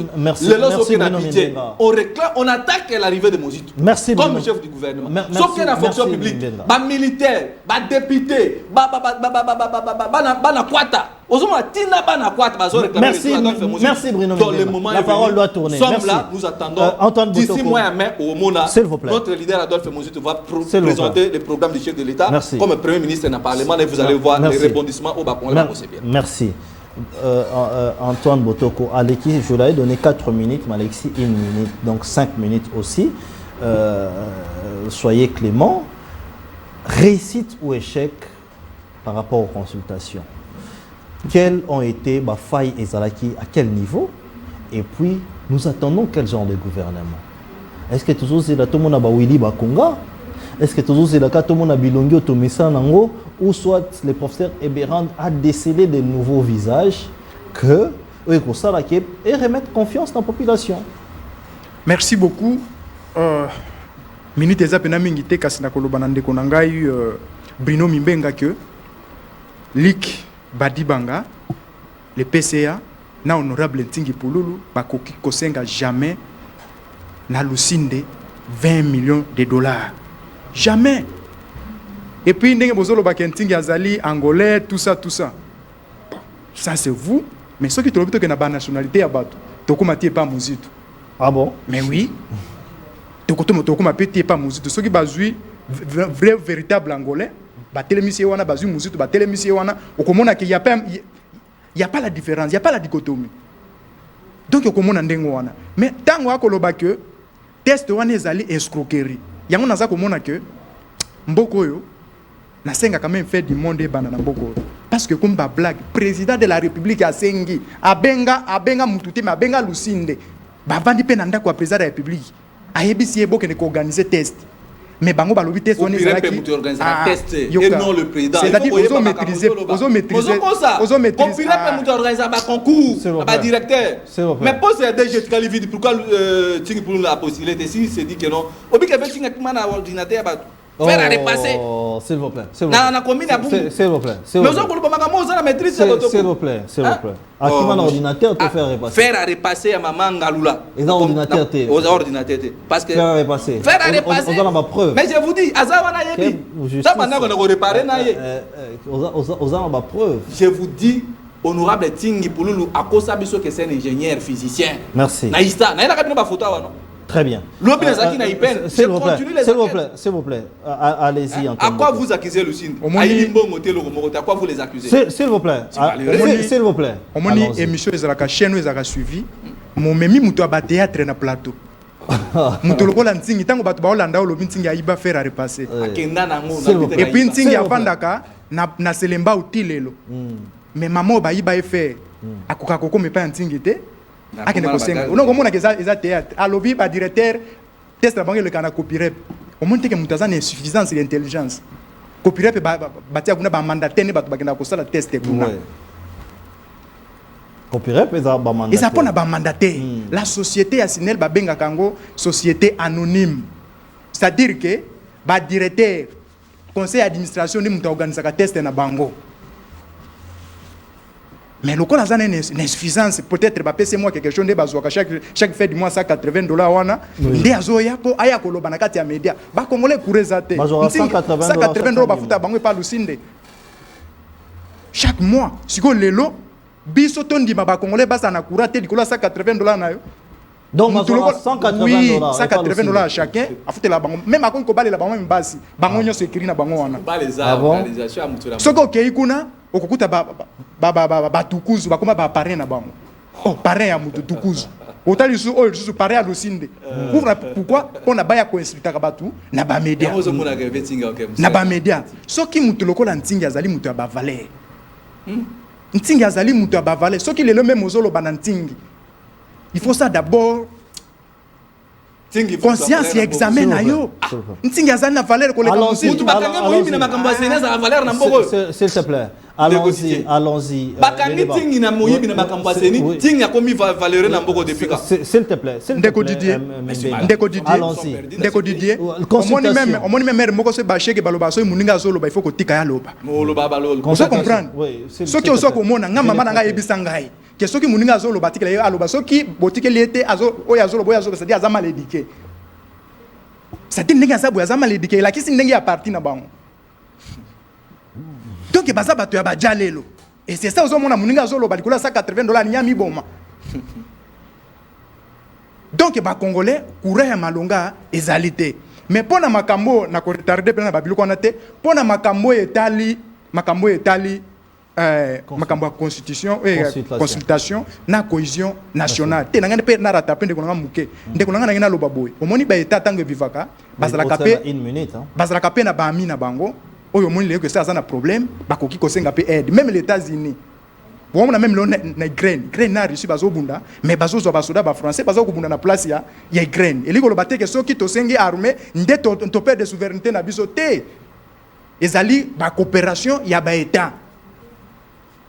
On réclame, on attaque l'arrivée de Mozito. Merci. Comme chef du gouvernement. Sauf qu'il y a la fonction publique. Les militaires, les députés, Merci Bruno. La parole doit tourner. Sommes là, nous attendons. D'ici mois et mai au Mona, notre leader Adolphe Mozito va présenter le programme du chef de l'État. Comme Premier ministre dans le Parlement, et vous allez voir les rebondissements au Bakongo. Merci. Antoine Botoko, Alexis, je lui ai donné 4 minutes, mais Alexis 1 minute, donc 5 minutes aussi. Soyez clément. Réussite ou échec par rapport aux consultations? Quelles ont été les failles et Zalaki, à quel niveau? Et puis, nous attendons quel genre de gouvernement? Est-ce que toujours c'est là tout le monde a Willy Bakonga? Est-ce que toujours c'est là tout le monde a Bilongi Otomisa Nango? Ou soit le professeur Eberand a décelé de nouveaux visages que et remettre confiance dans la population? Merci beaucoup. Minute ezapena mingite kasina kolobana ndeko na ngai Bruno Mimbenga que Lik Badibanga le PCA na honorable Ntingi Pululu bakoki kosenga jamais na lusinde 20 millions de dollars. Jamais. Et puis ndenge bozolo bakentingi azali angolais tout ça. Ça c'est vous, mais ceux qui trouvent que na ba nationalité ya bato tokomati pas Mozito. Ah bon? Mais oui. Tokomati pas Mozito. Ceux qui bazui vrai véritable angolais, batelemisi wana bazui Mozito, batelemisi wana okomona que y a pas la différence, il y a pas la dichotomie. Donc okomona ndengo wana. Mais tango akoloba que test wana ezali escroquerie. Yango naza komona que mboko yo na senga quand même fait du monde bana na mboko. Parce que comme ba blague, président de la République a sengi, abenga mututi mais abenga lusinde. Ba vandi pe nanda kwa président de la République. Ayebisi eboke ne ko organiser test. Mais bango balobi test wana ezalaki test et non le président. C'est-à-dire ozo maîtriser. Compiler pe mutu organiser ba concours, ba directeur. Mais pour ces DG qualifié pourquoi Tingi pour la possibilité si c'est dit que non. Obi que Tingi na ordinateur ba faire à repasser. S'il vous plaît. S'il vous plaît. Mais on peut pas manger la maîtrise de l'auto. S'il vous plaît. À qui m'a l'ordinateur te faire repasser. Faire à repasser à maman Galula. Et dans l'ordinateur te. Aux ordinateurs te. Parce que faire à repasser. Faire à repasser. On a ma preuve. Mais je vous dis, Azawana yebi. Ça maintenant on a réparé na ye. On a ma preuve. Je vous dis honorable Tingi Pululu à cause biso que c'est un ingénieur physicien. Merci. Naïsta, naïla kabino ba photo wana. Très bien. S'il vous plaît, allez-y. À quoi vous accusez Lucine? À quoi vous les accusez? S'il vous plaît. S'il vous plaît. Omoni émission ezalaka chaîne ezalaka suivi. Mon memi muto aba théâtre na plateau. Muto lokola Ntingi tango bato ba Holanda olobi Ntingi ayiba faire à repasser. Et puis Ntingi afandaka na selemba utilelo. Mais maman ba yiba faire. Akoka koko me pa Ntingi te. Akene kosenga ono komona ke eza théâtre alobi ba directeur test la banque le kana copyright au monte ke mutaza na insuffisance d'intelligence copyright ba tia kuna ba mandataire ne ba bakenda ko sala test kuna copyright eza ba mandataire eza pona ba mandataire la société ya Sinel babenga kango société anonyme. C'est-à-dire que ba directeur conseil d'administration ni muta organiser test na bango. Mais le cas a une insuffisance, peut-être c'est moi quelque chose de bazouaka chaque fin du mois $180 wana ndé azoya ko aya ko loba na kati ya media ba congolais kurezate $180 ba futa bango pa lusinde chaque mois siko lelo biso tondi ba congolais basa na kurate dikola $180 na yo. Donc $180 oui, $180 à chacun a foutu la bango même akon ko balela bango mbasi bango nyoso écrit na bango wana ba les organisation amutula soko keikuna okukuta ba tukuzu bakoma ba parrain na bango oh parrain ya mutu tukuzu otali su oyo su parrain ya lusinde pourquoi on a baya ko insultaka batu na ba media na ba media soki mutu lokola ntingi azali mutu ya ba valeur ntingi azali mutu ya ba valeur soki lelo même ozolo bana ntingi il faut ça d'abord conscience et examen na yo ntingi azali na valeur ko leka mutu bakanga moyimi na makambo ya sénès na valeur na mboko s'il te plaît allons-y bakangi tingi na moyimi na makambo ya séni tingi ya komi valeur na mboko depuis ka s'il te plaît Ndeko Didier omoni même moko se bacheke baloba so muninga zo loba il faut ko tika ya loba loba balolo on se comprendre soki oso ko mona nga mama na nga yebisa ngai que soki muninga zo loba tika ya loba soki botike liete azo oya zo loba c'est dire azama l'éduquer ça dit ndenge azabu azama l'éduquer la kisi ndenge ya parti na bango donc baza bato ya bajalelo et c'est ça ozomona muninga zo loba likola $180 nyami boma. Donc ba congolais courant ya malonga ezalité mais pona makambo na ko retarder pena babilu ko na te pona makambo etali makambo ya consultation na cohésion nationale te nangane pe na rataper ndeko nga muke ndeko nga na loba boy omoni ba état tango vivaka bazala kapé une minute bazala kapé na ba ami na bango oyo moni leko ça ça na problème bakoki ko senga pe aide même les États-Unis bon on a même na Ukraine na reçu bazo bunda mais bazo zo basoda ba français bazo ko bunda na place ya Ukraine eliko lo bateke soki to sengi armée nde to perdre de souveraineté na biso te ezali ba coopération ya ba état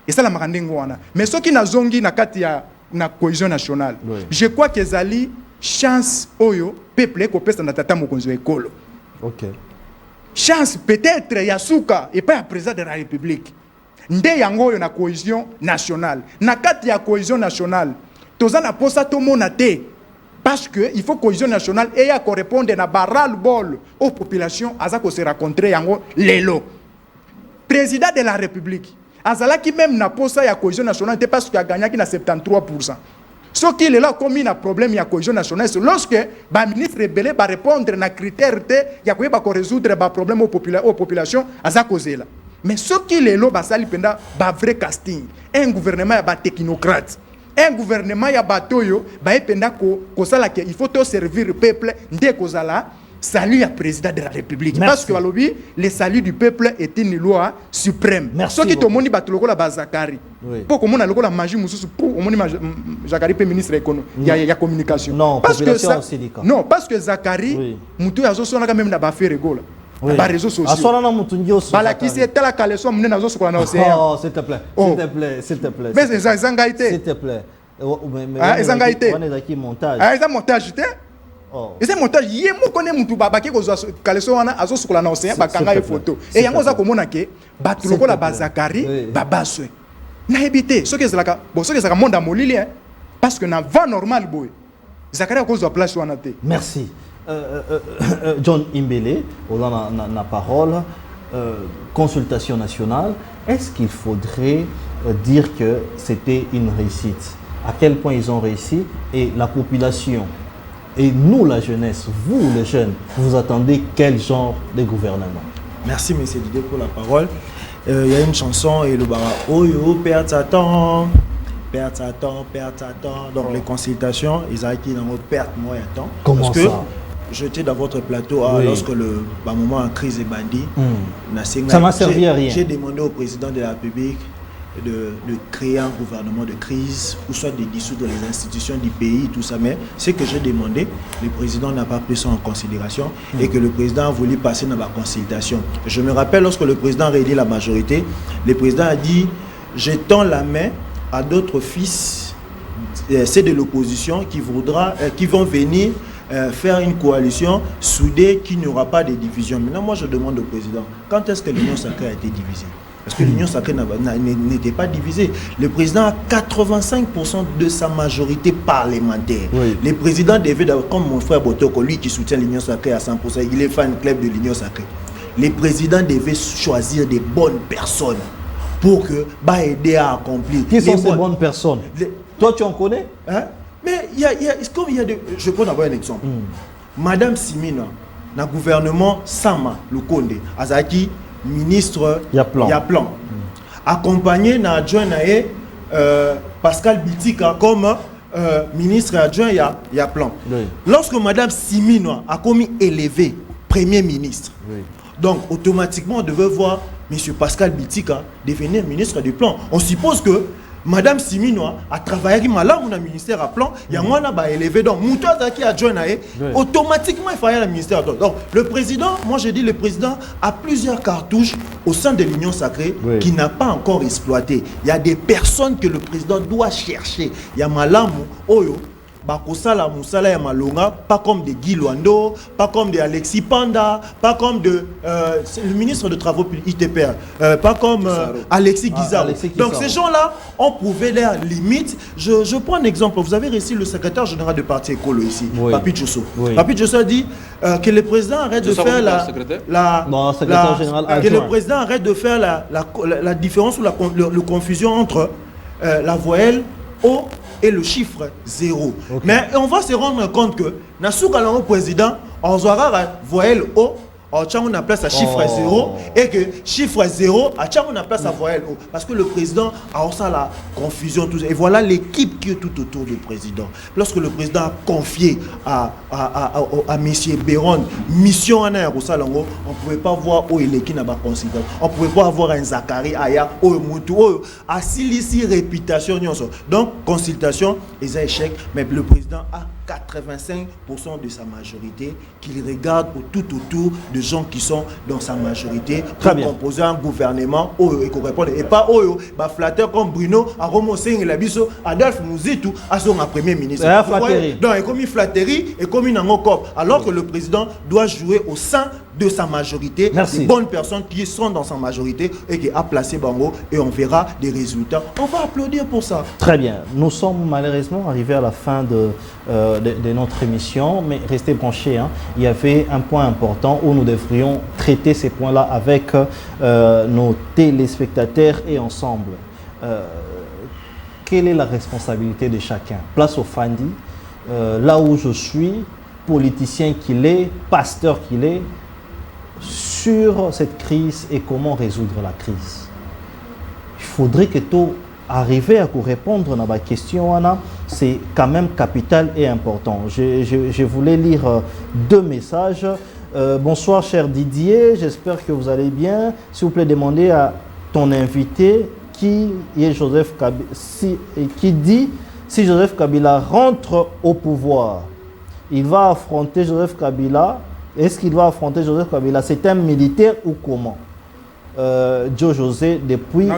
et ça la makandengo wana mais soki na zongi na kati ya na cohésion nationale je crois que ezali chance oyo peuple ko pesa na tata mokonzi ekolo OK chance peut-être ya suka et pas ya président de la République nde yango oyo na cohésion nationale na kati ya cohésion nationale toza na posa to mona te parce que il faut cohésion nationale et ya correspondre na baral bol aux populations aza ko se rencontrer yango lelo président de la République azala ki même na posa ya cohésion nationale te parce que a gagné ki na 73%. Ce qui est là comme il a problème ya cohésion nationale c'est lorsque ba ministre rebelle ba répondre na critère te ya ko ba ko résoudre ba problème aux populations aza causer là. Mais ce qui est là, c'est un vrai casting. Un gouvernement est technocrate. Un gouvernement est batoyo, il faut servir le peuple dès qu'on a là. Salut à président de la République. Merci. Parce que le salut du peuple est une loi suprême. Merci. Ce qui te moni batuloko la Zakari. Pour que mon aloko la magie mususu pour moni Zakari peut ministre économie. Il y a communication. Non, parce que ça, non, parce que Zakari, mutu yazo sona quand même na ba faire rigolo. Ba réseaux sociaux. Asona mutu nyoso. Bala ki c'est tala kaleso mune nazo sokola na océan. Oh, s'il te plaît. S'il te plaît, s'il te plaît. Mais c'est zangaité. S'il te plaît. Ah, zangaité. On est dans montage. Ah, ça montage té. Oh. Et c'est montage yé mo connaît mutu baba ki ko kaleso wana azo sokola na océan ba kanga photo. Et yango za komona ke batu lokola ba Zakari babaswe. Na ebité ce que zelaka bon ce que ça monde molili hein parce que na va normal boy. Zakari a cause de place wana té. Merci. John Imbele, on a la parole. Consultation nationale. Est-ce qu'il faudrait dire que c'était une réussite? À quel point ils ont réussi? Et la population, et nous la jeunesse, vous les jeunes, vous attendez quel genre de gouvernement? Merci M. Didier pour la parole. Il y a une chanson et le bara Oyo, perd sa temps. Donc les consultations, ils ont été dans votre perte moi et temps. Comment parce que ça? J'étais dans votre plateau lorsque le moment en crise est bandit. Ça m'a servi à rien. J'ai demandé au président de la République de créer un gouvernement de crise ou soit de dissoudre les institutions du pays, tout ça. Mais ce que j'ai demandé, le président n'a pas pris ça en considération et que le président a voulu passer dans la consultation. Je me rappelle lorsque le président a réélu la majorité, le président a dit « Je tends la main à d'autres fils c'est de l'opposition qui vont venir faire une coalition soudée qui n'aura pas de division. Maintenant, moi, je demande au président, quand est-ce que l'Union sacrée a été divisée? Parce que l'Union sacrée n'était pas divisée. Le président a 85% de sa majorité parlementaire. Oui. Le président devait, comme mon frère Botoko, lui qui soutient l'Union sacrée à 100%, il est fan club de l'Union sacrée. Le président devait choisir des bonnes personnes pour que aider à accomplir. Qui sont ces bonnes personnes? Toi, tu en connais? Hein? Mais comme il y a je prends d'abord un exemple. Madame Simina, dans le gouvernement Sama Lukonde, Azaki, ministre Yaplan, accompagné dans adjoint Pascal Bitika comme ministre adjoint Yaplan. Oui. Lorsque Madame Simina a commis élevé Premier ministre, Oui. donc automatiquement on devait voir M. Pascal Bitika devenir ministre du plan. On suppose que Madame Siminoa a travaillé mal dans le ministère à plan, il y a moins élevé. Donc, Moutoua qui a adjoint, automatiquement il fallait le ministère. Donc, le président, moi je dis le président a plusieurs cartouches au sein de l'Union sacrée qui n'a pas encore exploité. Il y a des personnes que le président doit chercher. Il y a Malamu, Oyo. Bakosala Moussala ya Malonga, pas comme de Guy Luando, pas comme de Alexis Panda, pas comme de le ministre de Travaux publics ITPR, pas comme Alexis Guizaro. Donc ces gens-là ont prouvé leurs limites. Je prends un exemple. Vous avez reçu le secrétaire général du parti Écolo ici, Papi Djosso. Papi Djosso a dit que le président arrête de faire la différence ou la confusion entre la voyelle O et le chiffre 0. Okay. Mais on va se rendre compte que dans le président, on aura la voyelle O, on a place à chiffre 0 et que chiffre 0, on a place à voyelle O. Parce que le président a aussi la confusion. Tout ça. Et voilà l'équipe qui est tout autour du président. Lorsque le président a confié à M. Béron mission en air au salon, on ne pouvait pas voir où il est qui n'a pas considéré. On ne pouvait pas avoir un Zachary Aya, où Moutou, à Silici réputation. Donc, consultation, ils ont échec, mais le président a 85% de sa majorité qu'il regarde tout autour de gens qui sont dans sa majorité pour composer un gouvernement et qu'on réponde et pas flatteur comme Bruno Aromo Seng et Labiso Adolphe Mouzitou à son premier ministre. Donc il comme une flatterie et comme une angokop alors que le président doit jouer au sein de sa majorité, des bonnes personnes qui sont dans sa majorité et qui a placé Bango et on verra des résultats. On va applaudir pour ça. Très bien. Nous sommes malheureusement arrivés à la fin de notre émission, mais restez branchés. Hein. Il y avait un point important où nous devrions traiter ces points-là avec nos téléspectateurs et ensemble. Quelle est la responsabilité de chacun? Place au Fandi, là où je suis, politicien qu'il est, pasteur qu'il est, sur cette crise et comment résoudre la crise. Il faudrait que tout arriver à vous répondre à ma question, Anna, c'est quand même capital et important. Je voulais lire deux messages. Bonsoir cher Didier, j'espère que vous allez bien. S'il vous plaît, demandez à ton invité qui est Joseph Kabila, qui dit si Joseph Kabila rentre au pouvoir, il va affronter Joseph Kabila. Est-ce qu'il va affronter Joseph Kabila? C'est un militaire ou comment? Joe José depuis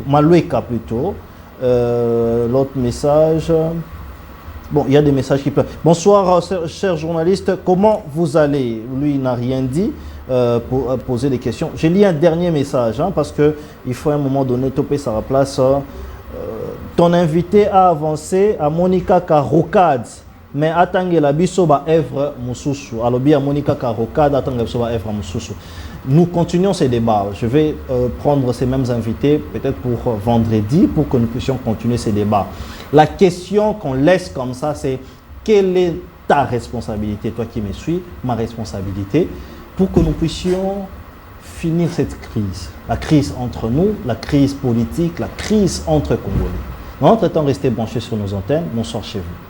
Maloueka plutôt. L'autre message. Bon, il y a des messages qui peuvent. Bonsoir, cher journaliste. Comment vous allez? Lui, il n'a rien dit pour poser des questions. J'ai lu un dernier message parce qu'il faut à un moment donné toper sa place. Ton invité a avancé à Monica Karokad. Mais attendez la bisoba Evre Moussousou. Alors bien Monica Karokad attendez la bisoba Evre Moussousou. Nous continuons ces débats. Je vais prendre ces mêmes invités peut-être pour vendredi pour que nous puissions continuer ces débats. La question qu'on laisse comme ça, c'est quelle est ta responsabilité, toi qui me suis, ma responsabilité, pour que nous puissions finir cette crise. La crise entre nous, la crise politique, la crise entre Congolais. En entre-temps, restez branchés sur nos antennes. Bonsoir chez vous.